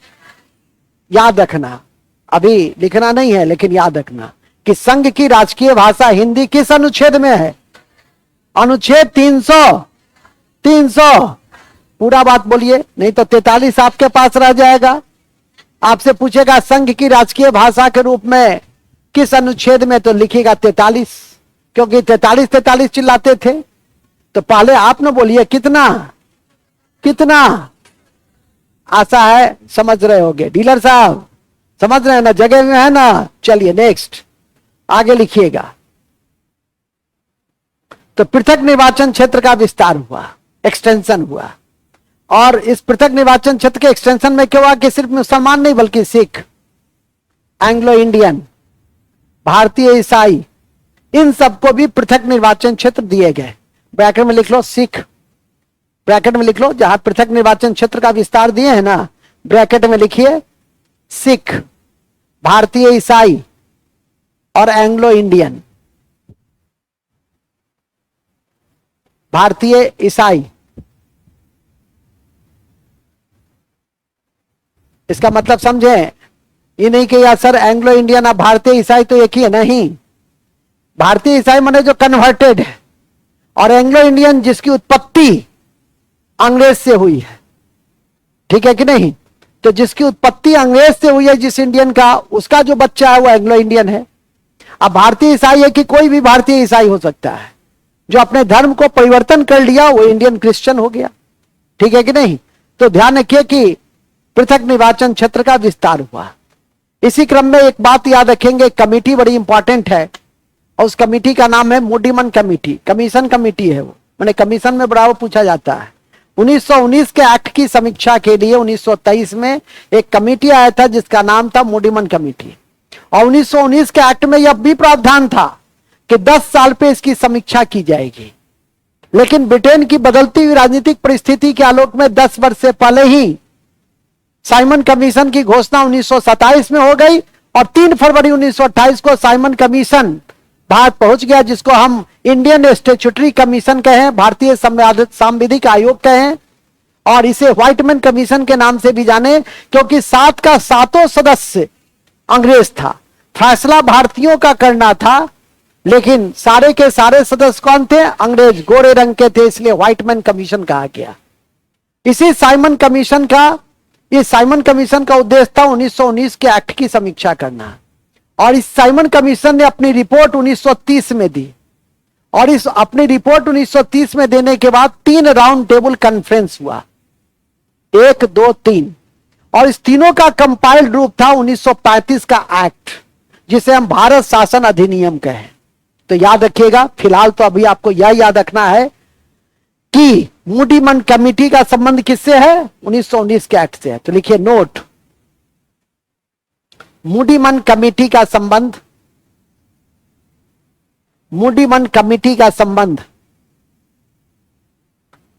याद रखना, अभी लिखना नहीं है लेकिन याद रखना कि संघ की राजकीय भाषा हिंदी किस अनुच्छेद में है? अनुच्छेद 300। 300 पूरा बात बोलिए, नहीं तो 43 आपके पास रह जाएगा। आपसे पूछेगा संघ की राजकीय भाषा के रूप में किस अनुच्छेद में, तो लिखिएगा 43, क्योंकि 43 चिल्लाते थे। तो पहले आप न बोलिए कितना कितना। आशा है समझ रहे होंगे। डीलर साहब समझ रहे हैं ना, जगह में है ना। चलिए नेक्स्ट आगे लिखिएगा। तो पृथक निर्वाचन क्षेत्र का विस्तार हुआ, एक्सटेंशन हुआ। और इस पृथक निर्वाचन क्षेत्र के एक्सटेंशन में क्या हुआ कि सिर्फ मुसलमान नहीं बल्कि सिख, एंग्लो इंडियन, भारतीय ईसाई, इन सबको भी पृथक निर्वाचन क्षेत्र दिए गए। ब्रैकेट में लिख लो सिख, ब्रैकेट में लिख लो, जहां पृथक निर्वाचन क्षेत्र का विस्तार दिए हैं ना, ब्रैकेट में लिखिए सिख, भारतीय ईसाई और एंग्लो इंडियन। भारतीय ईसाई इसका मतलब समझे, ये नहीं कि यार सर एंग्लो इंडियन और भारतीय ईसाई तो एक ही है, नहीं। भारतीय ईसाई माने जो कन्वर्टेड है, और एंग्लो इंडियन जिसकी उत्पत्ति अंग्रेज से हुई है, ठीक है कि नहीं। तो जिसकी उत्पत्ति अंग्रेज से हुई है, जिस इंडियन का, उसका जो बच्चा है वो एंग्लो इंडियन है। अब भारतीय ईसाई है कि कोई भी भारतीय ईसाई हो सकता है, जो अपने धर्म को परिवर्तन कर लिया वो इंडियन क्रिश्चियन हो गया, ठीक है कि नहीं। तो ध्यान रखिए कि पृथक निर्वाचन क्षेत्र का विस्तार हुआ। इसी क्रम में एक बात याद रखेंगे, कमेटी बड़ी इंपॉर्टेंट है, और उस कमेटी का नाम है मूडीमन कमेटी। कमीशन कमेटी है वो, मैंने कमीशन में बराबर पूछा जाता है। 1919 के एक्ट की समीक्षा के लिए 1923 में एक कमेटी आया था जिसका नाम था मूडीमन कमेटी, और 1919 के एक्ट में यह भी प्रावधान था कि 10 साल पे इसकी समीक्षा की जाएगी। लेकिन ब्रिटेन की बदलती हुई राजनीतिक परिस्थिति के आलोक में 10 वर्ष से पहले ही साइमन कमीशन की घोषणा 1927 में हो गई, और 3 फरवरी 1928 को साइमन कमीशन भारत पहुंच गया, जिसको हम इंडियन स्टैट्यूटरी कमीशन कहें, भारतीय सांविधिक आयोग कहें, और इसे व्हाइटमैन कमीशन के नाम से भी जाने, क्योंकि 7 का 7 सदस्य अंग्रेज था। फैसला भारतीयों का करना था, लेकिन सारे के सारे सदस्य कौन थे? अंग्रेज, गोरे रंग के थे, इसलिए व्हाइटमैन कमीशन कहा गया। इसी साइमन कमीशन का उद्देश्य था 1919 के एक्ट की समीक्षा करना, और इस साइमन कमीशन ने अपनी रिपोर्ट 1930 में दी, और इस अपनी रिपोर्ट 1930 में देने के बाद 3 राउंड टेबल कॉन्फ्रेंस हुआ, 1, 2, 3, और इस तीनों का कंपाइल्ड रूप था 1935 का एक्ट, जिसे हम भारत शासन अधिनियम कहें। तो याद रखिएगा, फिलहाल तो अभी आपको यह याद रखना है कि मूडीमन कमेटी का संबंध किससे है? 1919 के एक्ट से है। तो लिखिए नोट, मूडीमन कमेटी का संबंध, मूडीमन कमेटी का संबंध,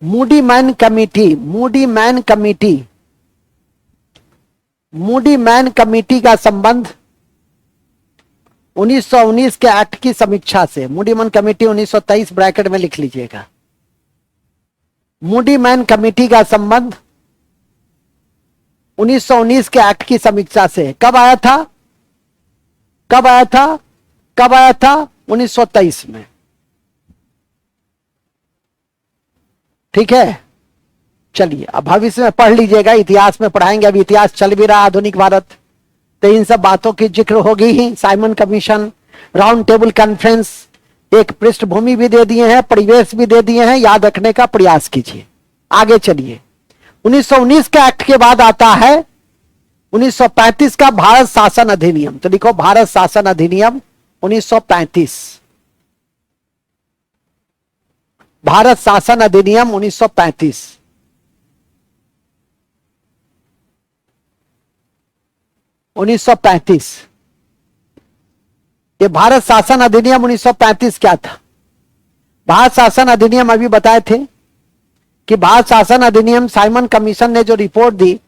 मूडीमैन कमेटी, मूडीमैन कमेटी, मूडीमैन कमेटी का संबंध 1919 के एक्ट की समीक्षा से। मूडीमन कमेटी 1923 ब्रैकेट में लिख लीजिएगा। मूडीमैन कमेटी का संबंध 1919 के एक्ट की समीक्षा से कब आया था? कब आया था? कब आया था? 1923 में, ठीक है। चलिए अब भविष्य में पढ़ लीजिएगा, इतिहास में पढ़ाएंगे, अभी इतिहास चल भी रहा आधुनिक भारत, तो इन सब बातों की जिक्र होगी ही। Simon commission, round table conference, एक पृष्ठभूमि भी दे दिए हैं, परिवेश भी दे दिए हैं, याद रखने का प्रयास कीजिए। आगे चलिए, 1919 के एक्ट के बाद आता है 1935 का भारत शासन अधिनियम। तो लिखो भारत शासन अधिनियम 1935, भारत शासन अधिनियम 1935। ये भारत शासन अधिनियम 1935 क्या था? भारत शासन अधिनियम अभी बताए थे कि भारत शासन अधिनियम साइमन कमीशन ने जो रिपोर्ट दी,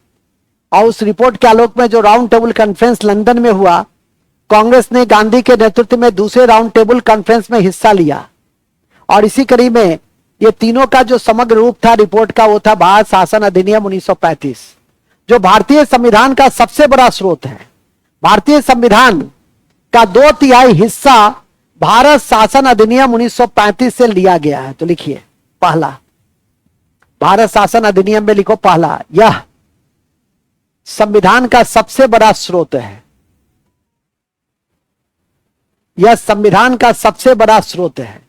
और उस रिपोर्ट के आलोक में जो राउंड टेबल कॉन्फ्रेंस लंदन में हुआ, कांग्रेस ने गांधी के नेतृत्व में दूसरे राउंड टेबल कॉन्फ्रेंस में हिस्सा लिया, और इसी कड़ी में ये तीनों का जो समग्र रूप था रिपोर्ट का, वो था भारत शासन अधिनियम 1935, जो भारतीय संविधान का सबसे बड़ा स्रोत है। भारतीय संविधान का 2/3 हिस्सा भारत शासन अधिनियम 1935 से लिया गया है। तो लिखिए पहला, भारत शासन अधिनियम में लिखो पहला, यह संविधान का सबसे बड़ा स्रोत है, यह संविधान का सबसे बड़ा स्रोत है।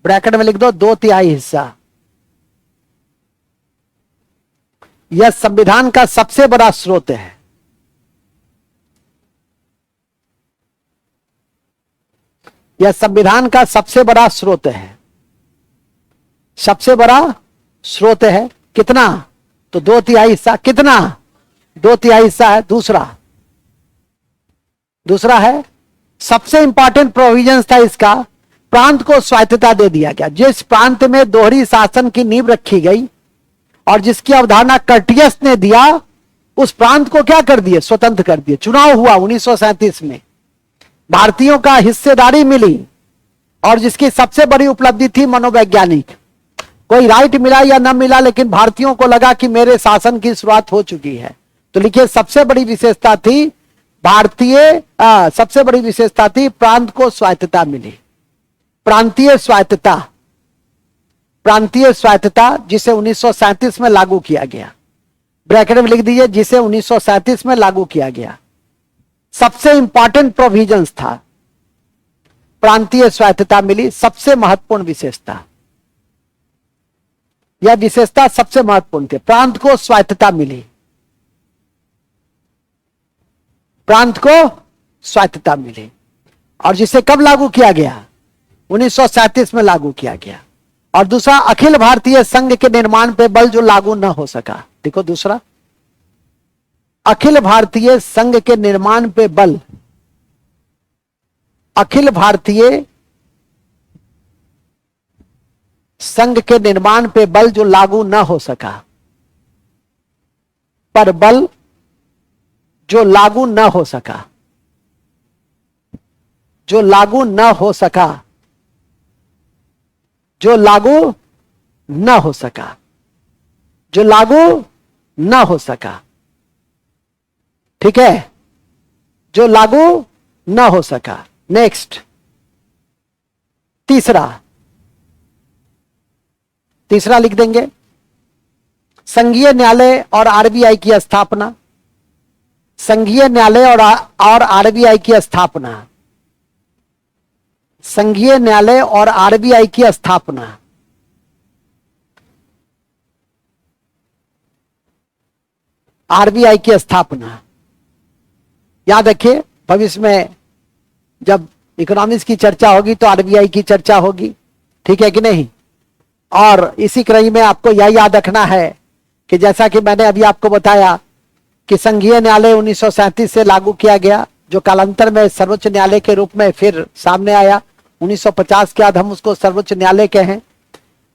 ब्रैकेट में लिख दो 2/3 हिस्सा, यह संविधान का सबसे बड़ा स्रोत है। यह संविधान का सबसे बड़ा स्रोत है, सबसे बड़ा स्रोत है। कितना? तो 2/3 हिस्सा। कितना? 2/3 हिस्सा है। दूसरा है, सबसे इंपॉर्टेंट प्रोविजंस था इसका, प्रांत को स्वायत्तता दे दिया गया। जिस प्रांत में दोहरी शासन की नींव रखी गई और जिसकी अवधारणा कर्टियस ने दिया, उस प्रांत को क्या कर दिए? स्वतंत्र कर दिए। चुनाव हुआ 1937 में, भारतीयों का हिस्सेदारी मिली, और जिसकी सबसे बड़ी उपलब्धि थी मनोवैज्ञानिक। कोई राइट मिला या न मिला, लेकिन भारतीयों को लगा कि मेरे शासन की शुरुआत हो चुकी है, तो लिखिए सबसे बड़ी विशेषता थी सबसे बड़ी विशेषता थी प्रांत को स्वायत्तता मिली, प्रांतीय स्वायत्तता, प्रांतीय स्वायत्तता जिसे 1937 में लागू किया गया, ब्रैकेट में लिख दीजिए जिसे 1937 में लागू किया गया। सबसे इंपॉर्टेंट प्रोविजंस था, प्रांतीय स्वायत्तता मिली, सबसे महत्वपूर्ण विशेषता, यह विशेषता सबसे महत्वपूर्ण थी, प्रांत को स्वायत्तता मिली, प्रांत को स्वायत्तता मिली। और जिसे कब लागू किया गया? 1937 में लागू किया गया। और दूसरा, अखिल भारतीय संघ के निर्माण पे बल जो लागू न हो सका। देखो दूसरा, अखिल भारतीय संघ के निर्माण पे बल, अखिल भारतीय संघ के निर्माण पे बल जो लागू न हो सका, पर बल जो लागू न हो सका, जो लागू न हो सका, जो लागू न हो सका, जो लागू न हो सका, ठीक है, जो लागू न हो सका। नेक्स्ट, तीसरा, तीसरा लिख देंगे, संघीय न्यायालय और आरबीआई की स्थापना, संघीय न्यायालय और आरबीआई की स्थापना, संघीय न्यायालय और आरबीआई की स्थापना, आरबीआई की स्थापना। याद रखिए, भविष्य में जब इकोनॉमिक्स की चर्चा होगी तो आरबीआई की चर्चा होगी, ठीक है कि नहीं। और इसी क्रम में आपको यह याद रखना है कि जैसा कि मैंने अभी आपको बताया कि संघीय न्यायालय 1937 से लागू किया गया, जो कालांतर में सर्वोच्च न्यायालय के रूप में फिर सामने आया। 1950 के बाद हम उसको सर्वोच्च न्यायालय कहें।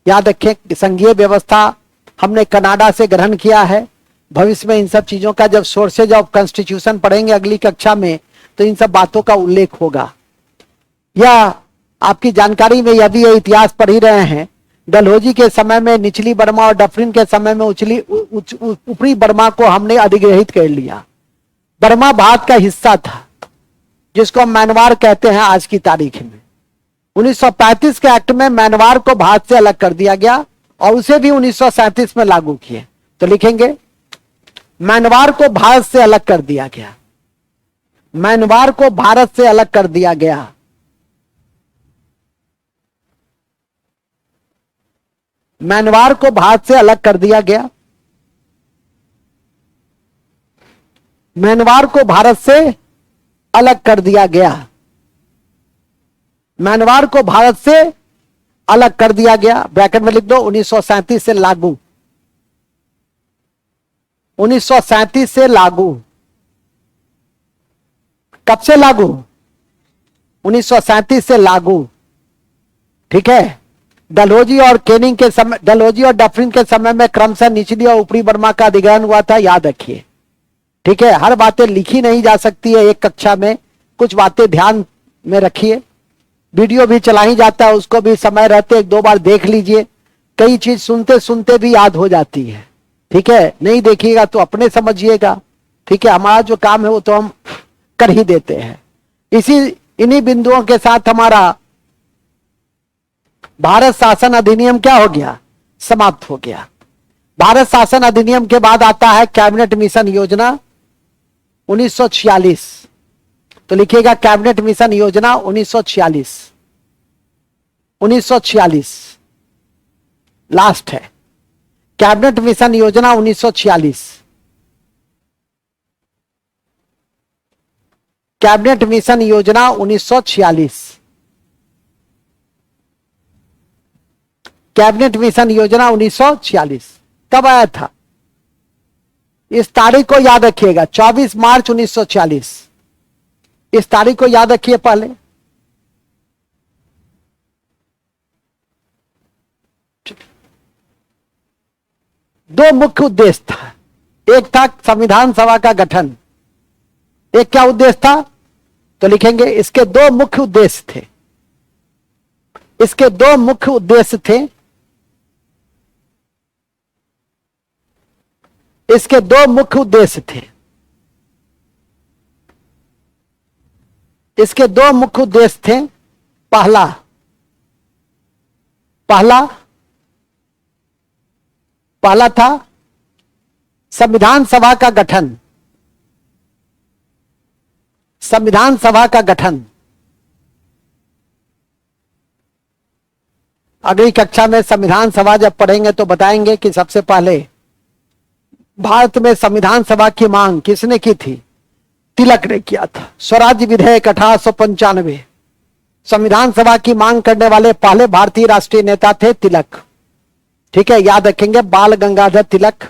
याद रखें कि संघीय व्यवस्था हमने कनाडा से ग्रहण किया है। भविष्य में इन सब चीजों का जब सोर्सेज ऑफ कॉन्स्टिट्यूशन पढ़ेंगे अगली कक्षा में, तो इन सब बातों का उल्लेख होगा। यह आपकी जानकारी में, यह भी इतिहास पढ़ ही रहे हैं, डलहौजी के समय में निचली बर्मा और डफरिन के समय में ऊपरी बर्मा को हमने अधिग्रहित कर लिया। बर्मा भारत का हिस्सा था, जिसको हम म्यांमार कहते हैं आज की तारीख में। 1935 के एक्ट में म्यांमार को भारत से अलग कर दिया गया और उसे भी 1937 में लागू किए। तो लिखेंगे, म्यांमार को भारत से अलग कर दिया गया, म्यांमार को भारत से अलग कर दिया गया। म्यांमार को भारत से अलग कर दिया गया, म्यांमार को भारत से अलग कर दिया गया, म्यांमार को भारत से अलग कर दिया गया। ब्रैकेट में लिख दो 1937 से लागू, 1937 से लागू। कब से लागू? 1937 से लागू, ठीक है। डलहौजी और केनिंग के समय, डलहौजी और डफरिन के समय में क्रमशः निचली और ऊपरी बर्मा का अधिग्रहण हुआ था, याद रखिए, ठीक है। हर बातें लिखी नहीं जा सकती है एक कक्षा में, कुछ बातें ध्यान में रखिए। वीडियो भी चला ही जाता है, उसको भी समय रहते एक दो बार देख लीजिए। कई चीज सुनते सुनते भी याद हो जाती है, ठीक है। नहीं देखिएगा तो अपने समझिएगा, ठीक है। हमारा जो काम है वो तो हम कर ही देते हैं। इन्हीं बिंदुओं के साथ हमारा भारत शासन अधिनियम क्या हो गया? समाप्त हो गया। भारत शासन अधिनियम के बाद आता है कैबिनेट मिशन योजना 1946। तो लिखिएगा कैबिनेट मिशन योजना 1946, 1946 लास्ट है। कैबिनेट मिशन योजना 1946, कैबिनेट मिशन योजना 1946, कैबिनेट मिशन योजना 1946 कब आया था? इस तारीख को याद रखिएगा, 24 मार्च 1946। इस तारीख को याद रखिए पहले। दो मुख्य उद्देश्य था, एक था संविधान सभा का गठन, एक क्या उद्देश्य था? तो लिखेंगे इसके दो मुख्य उद्देश्य थे, इसके दो मुख्य उद्देश्य थे। इसके दो मुख्य उद्देश्य थे। इसके दो मुख्य उद्देश्य थे। पहला पहला पहला था संविधान सभा का गठन। संविधान सभा का गठन अगली कक्षा में संविधान सभा जब पढ़ेंगे तो बताएंगे कि सबसे पहले भारत में संविधान सभा की मांग किसने की थी? तिलक ने किया था। स्वराज्य विधेयक 1895, संविधान सभा की मांग करने वाले पहले भारतीय राष्ट्रीय नेता थे तिलक। ठीक है, याद रखेंगे, बाल गंगाधर तिलक,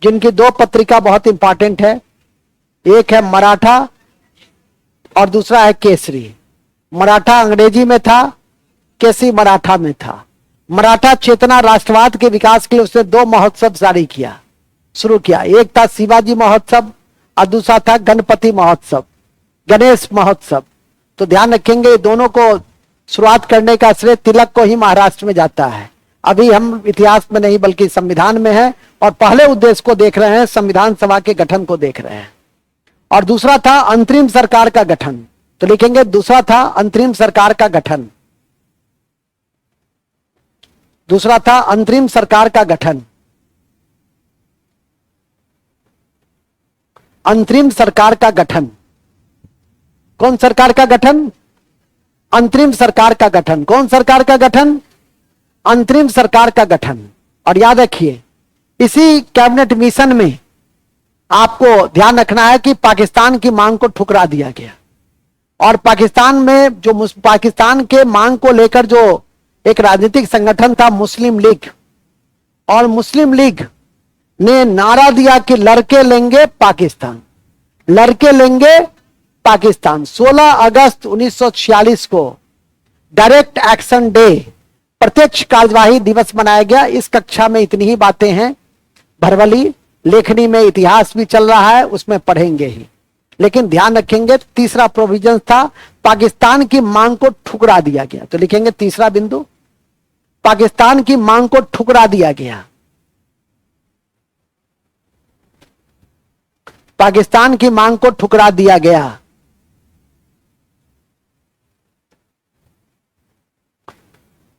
जिनकी दो पत्रिका बहुत इंपॉर्टेंट है, एक है मराठा और दूसरा है केसरी। मराठा अंग्रेजी में था, केसरी मराठा में था। मराठा चेतना राष्ट्रवाद के विकास के लिए उसने दो महोत्सव जारी किया, शुरू किया। एक था शिवाजी महोत्सव और दूसरा था गणपति महोत्सव, गणेश महोत्सव। तो ध्यान रखेंगे, दोनों को शुरुआत करने का श्रेय तिलक को ही महाराष्ट्र में जाता है। अभी हम इतिहास में नहीं बल्कि संविधान में है और पहले उद्देश्य को देख रहे हैं, संविधान सभा के गठन को देख रहे हैं। और दूसरा था अंतरिम सरकार का गठन। तो लिखेंगे दूसरा था अंतरिम सरकार का गठन। दूसरा था अंतरिम सरकार का गठन। अंतरिम सरकार का गठन। कौन सरकार का गठन? अंतरिम सरकार का गठन। कौन सरकार का गठन? अंतरिम सरकार का गठन। और याद रखिए, इसी कैबिनेट मिशन में आपको ध्यान रखना है कि पाकिस्तान की मांग को ठुकरा दिया गया। और पाकिस्तान में जो पाकिस्तान के मांग को लेकर जो एक राजनीतिक संगठन था मुस्लिम लीग, और मुस्लिम लीग ने नारा दिया कि लड़के लेंगे पाकिस्तान, लड़के लेंगे पाकिस्तान। 16 अगस्त 1946 को डायरेक्ट एक्शन डे, प्रत्यक्ष कार्यवाही दिवस मनाया गया। इस कक्षा में इतनी ही बातें हैं, भरवली लेखनी में इतिहास भी चल रहा है, उसमें पढ़ेंगे ही। लेकिन ध्यान रखेंगे, तीसरा प्रोविजन था पाकिस्तान की मांग को ठुकरा दिया गया। तो लिखेंगे तीसरा बिंदु, पाकिस्तान की मांग को ठुकरा दिया गया। पाकिस्तान की मांग को ठुकरा दिया गया।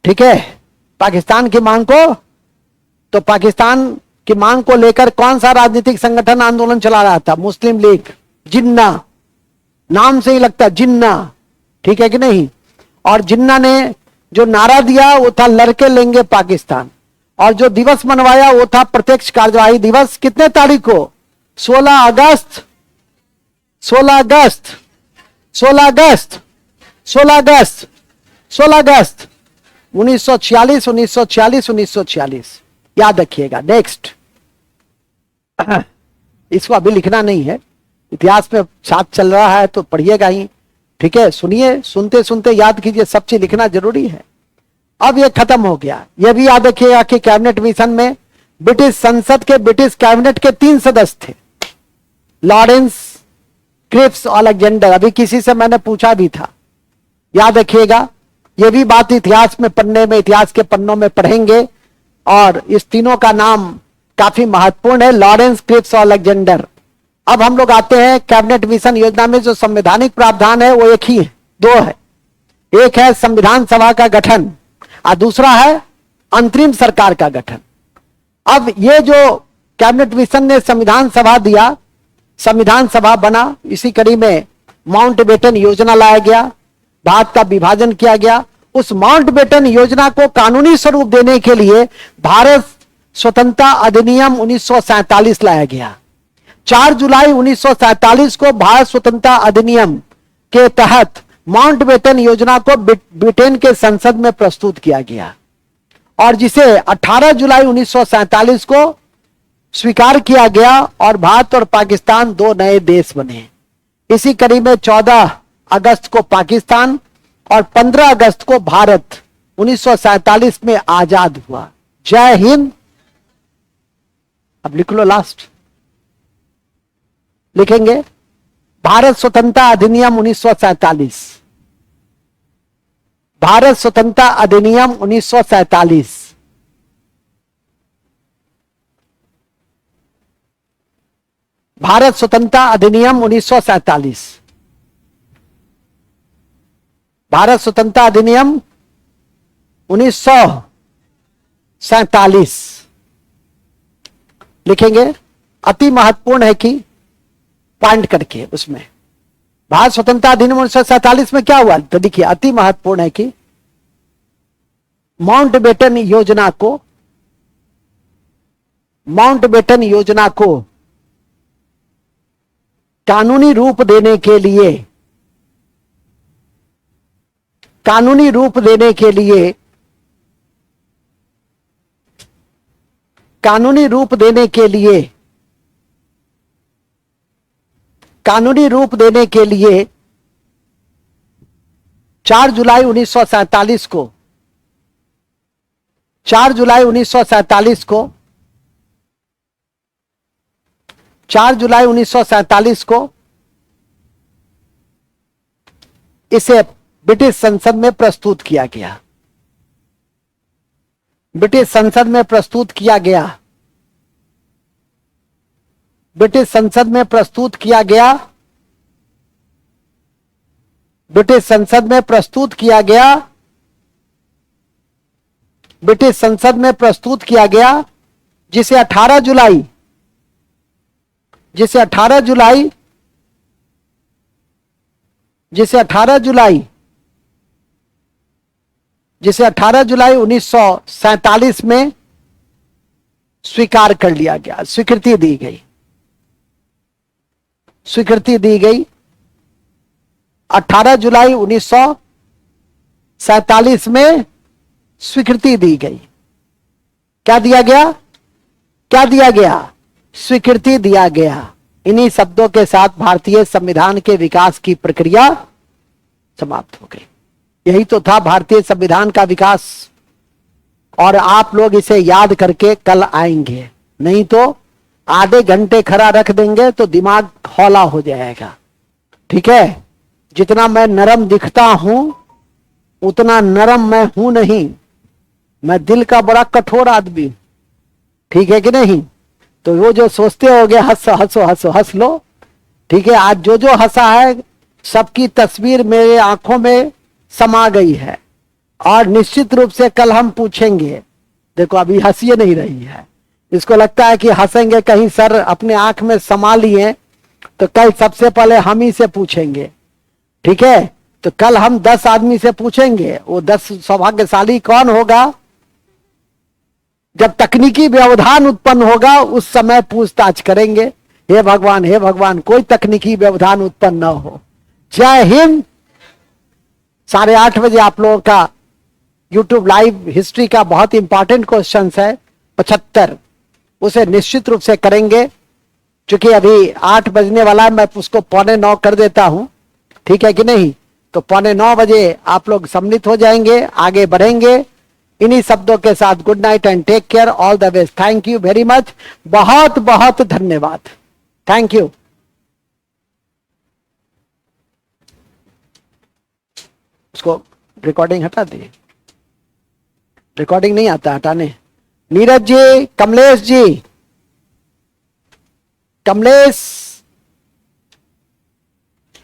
ठीक है, पाकिस्तान की मांग को, तो पाकिस्तान की मांग को लेकर कौन सा राजनीतिक संगठन आंदोलन चला रहा था? मुस्लिम लीग। जिन्ना, नाम से ही लगता है जिन्ना, ठीक है कि नहीं? और जिन्ना ने जो नारा दिया वो था लड़के लेंगे पाकिस्तान, और जो दिवस मनवाया वो था प्रत्यक्ष कार्यवाही दिवस। कितने तारीख को? 16 अगस्त 16 अगस्त 16 अगस्त 16 अगस्त 16 अगस्त 1946 1946 1946, याद रखिएगा। नेक्स्ट, इसको अभी लिखना नहीं है, इतिहास में साथ चल रहा है तो पढ़िएगा ही। ठीक है, सुनिए, सुनते सुनते याद कीजिए, सब चीज लिखना जरूरी है। अब ये खत्म हो गया। यह भी याद रखिएगा कि कैबिनेट मिशन में ब्रिटिश संसद के, ब्रिटिश कैबिनेट के 3 सदस्य थे, लॉरेंस, क्रिप्स और अलेक्जेंडर। अभी किसी से मैंने पूछा भी था, याद रखिएगा। यह भी बात इतिहास में पढ़ने में, इतिहास के पन्नों में पढ़ेंगे। और इस तीनों का नाम काफी महत्वपूर्ण है, लॉरेंस, क्रिप्स और अलेक्जेंडर। अब हम लोग आते हैं कैबिनेट मिशन योजना में जो संवैधानिक प्रावधान है वो एक ही है, 2 है। एक है संविधान सभा का गठन और दूसरा है अंतरिम सरकार का गठन। अब ये जो कैबिनेट मिशन ने संविधान सभा दिया, संविधान सभा बना, इसी कड़ी में माउंटबेटन योजना लाया गया, भारत का विभाजन किया गया। उस माउंटबेटन योजना को कानूनी स्वरूप देने के लिए भारत स्वतंत्रता अधिनियम 1947 लाया गया। 4 जुलाई 1947 को भारत स्वतंत्रता अधिनियम के तहत माउंटबेटन योजना को ब्रिटेन के संसद में प्रस्तुत किया गया और जिसे 18 जुलाई 1947 को स्वीकार किया गया और भारत और पाकिस्तान 2 नए देश बने। इसी कड़ी में 14 अगस्त को पाकिस्तान और 15 अगस्त को भारत 1947 में आजाद हुआ। जय हिंद। अब लिख लो, लास्ट लिखेंगे भारत स्वतंत्रता अधिनियम 1947, भारत स्वतंत्रता अधिनियम 1947। भारत स्वतंत्रता अधिनियम 1947, भारत स्वतंत्रता अधिनियम 1947 लिखेंगे। अति महत्वपूर्ण है कि पॉइंट करके उसमें भारत स्वतंत्रता अधिनियम 1947 में क्या हुआ, तो देखिए अति महत्वपूर्ण है कि माउंटबेटन योजना को कानूनी रूप देने के लिए कानूनी रूप देने के लिए कानूनी रूप देने के लिए कानूनी रूप देने के लिए 4 जुलाई 1947 को 4 जुलाई 1947 को 4 जुलाई 1947 को इसे ब्रिटिश संसद में प्रस्तुत किया गया। ब्रिटिश संसद में प्रस्तुत किया गया। ब्रिटिश संसद में प्रस्तुत किया गया। ब्रिटिश संसद में प्रस्तुत किया गया। ब्रिटिश संसद में प्रस्तुत किया गया, जिसे 18 जुलाई जिसे 18 जुलाई जिसे 18 जुलाई जिसे 18 जुलाई 1947 में स्वीकार कर लिया गया, स्वीकृति दी गई। स्वीकृति दी गई 18 जुलाई 1947 में स्वीकृति दी गई। क्या दिया गया? क्या दिया गया? स्वीकृति दिया गया। इन्हीं शब्दों के साथ भारतीय संविधान के विकास की प्रक्रिया समाप्त हो गई। यही तो था भारतीय संविधान का विकास। और आप लोग इसे याद करके कल आएंगे, नहीं तो आधे घंटे खड़ा रख देंगे तो दिमाग हौला हो जाएगा। ठीक है, जितना मैं नरम दिखता हूं उतना नरम मैं हूं नहीं, मैं दिल का बड़ा कठोर आदमी। ठीक है कि नहीं? तो वो जो सोचते होगे हंसो हंसो हंसो हंस लो। ठीक है, आज जो जो हंसा है सबकी तस्वीर मेरे आंखों में समा गई है। और निश्चित रूप से कल हम पूछेंगे, देखो अभी हंसी नहीं रही है, इसको लगता है कि हंसेंगे कहीं सर अपने आंख में समा लिए, तो कल सबसे पहले हम ही से पूछेंगे। ठीक है, तो कल हम 10 आदमी से पूछेंगे। वो 10 सौभाग्यशाली कौन होगा? जब तकनीकी व्यवधान उत्पन्न होगा उस समय पूछताछ करेंगे। हे भगवान, हे भगवान, कोई तकनीकी व्यवधान उत्पन्न न हो। जय हिंद। 8:30 बजे आप लोगों का YouTube लाइव हिस्ट्री का बहुत इंपॉर्टेंट क्वेश्चन है 75, उसे निश्चित रूप से करेंगे। क्योंकि अभी 8 बजने वाला है, मैं उसको 8:45 कर देता हूं। ठीक है कि नहीं? तो 8:45 बजे आप लोग सम्मिलित हो जाएंगे, आगे बढ़ेंगे। इन्हीं शब्दों के साथ good night and take care, all the best. Thank you very much, बहुत बहुत धन्यवाद। Thank you. उसको रिकॉर्डिंग हटा दिए, रिकॉर्डिंग नहीं आता हटाने। नीरज जी, कमलेश जी, कमलेश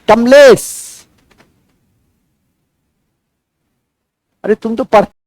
कमलेश, अरे तुम तो पढ़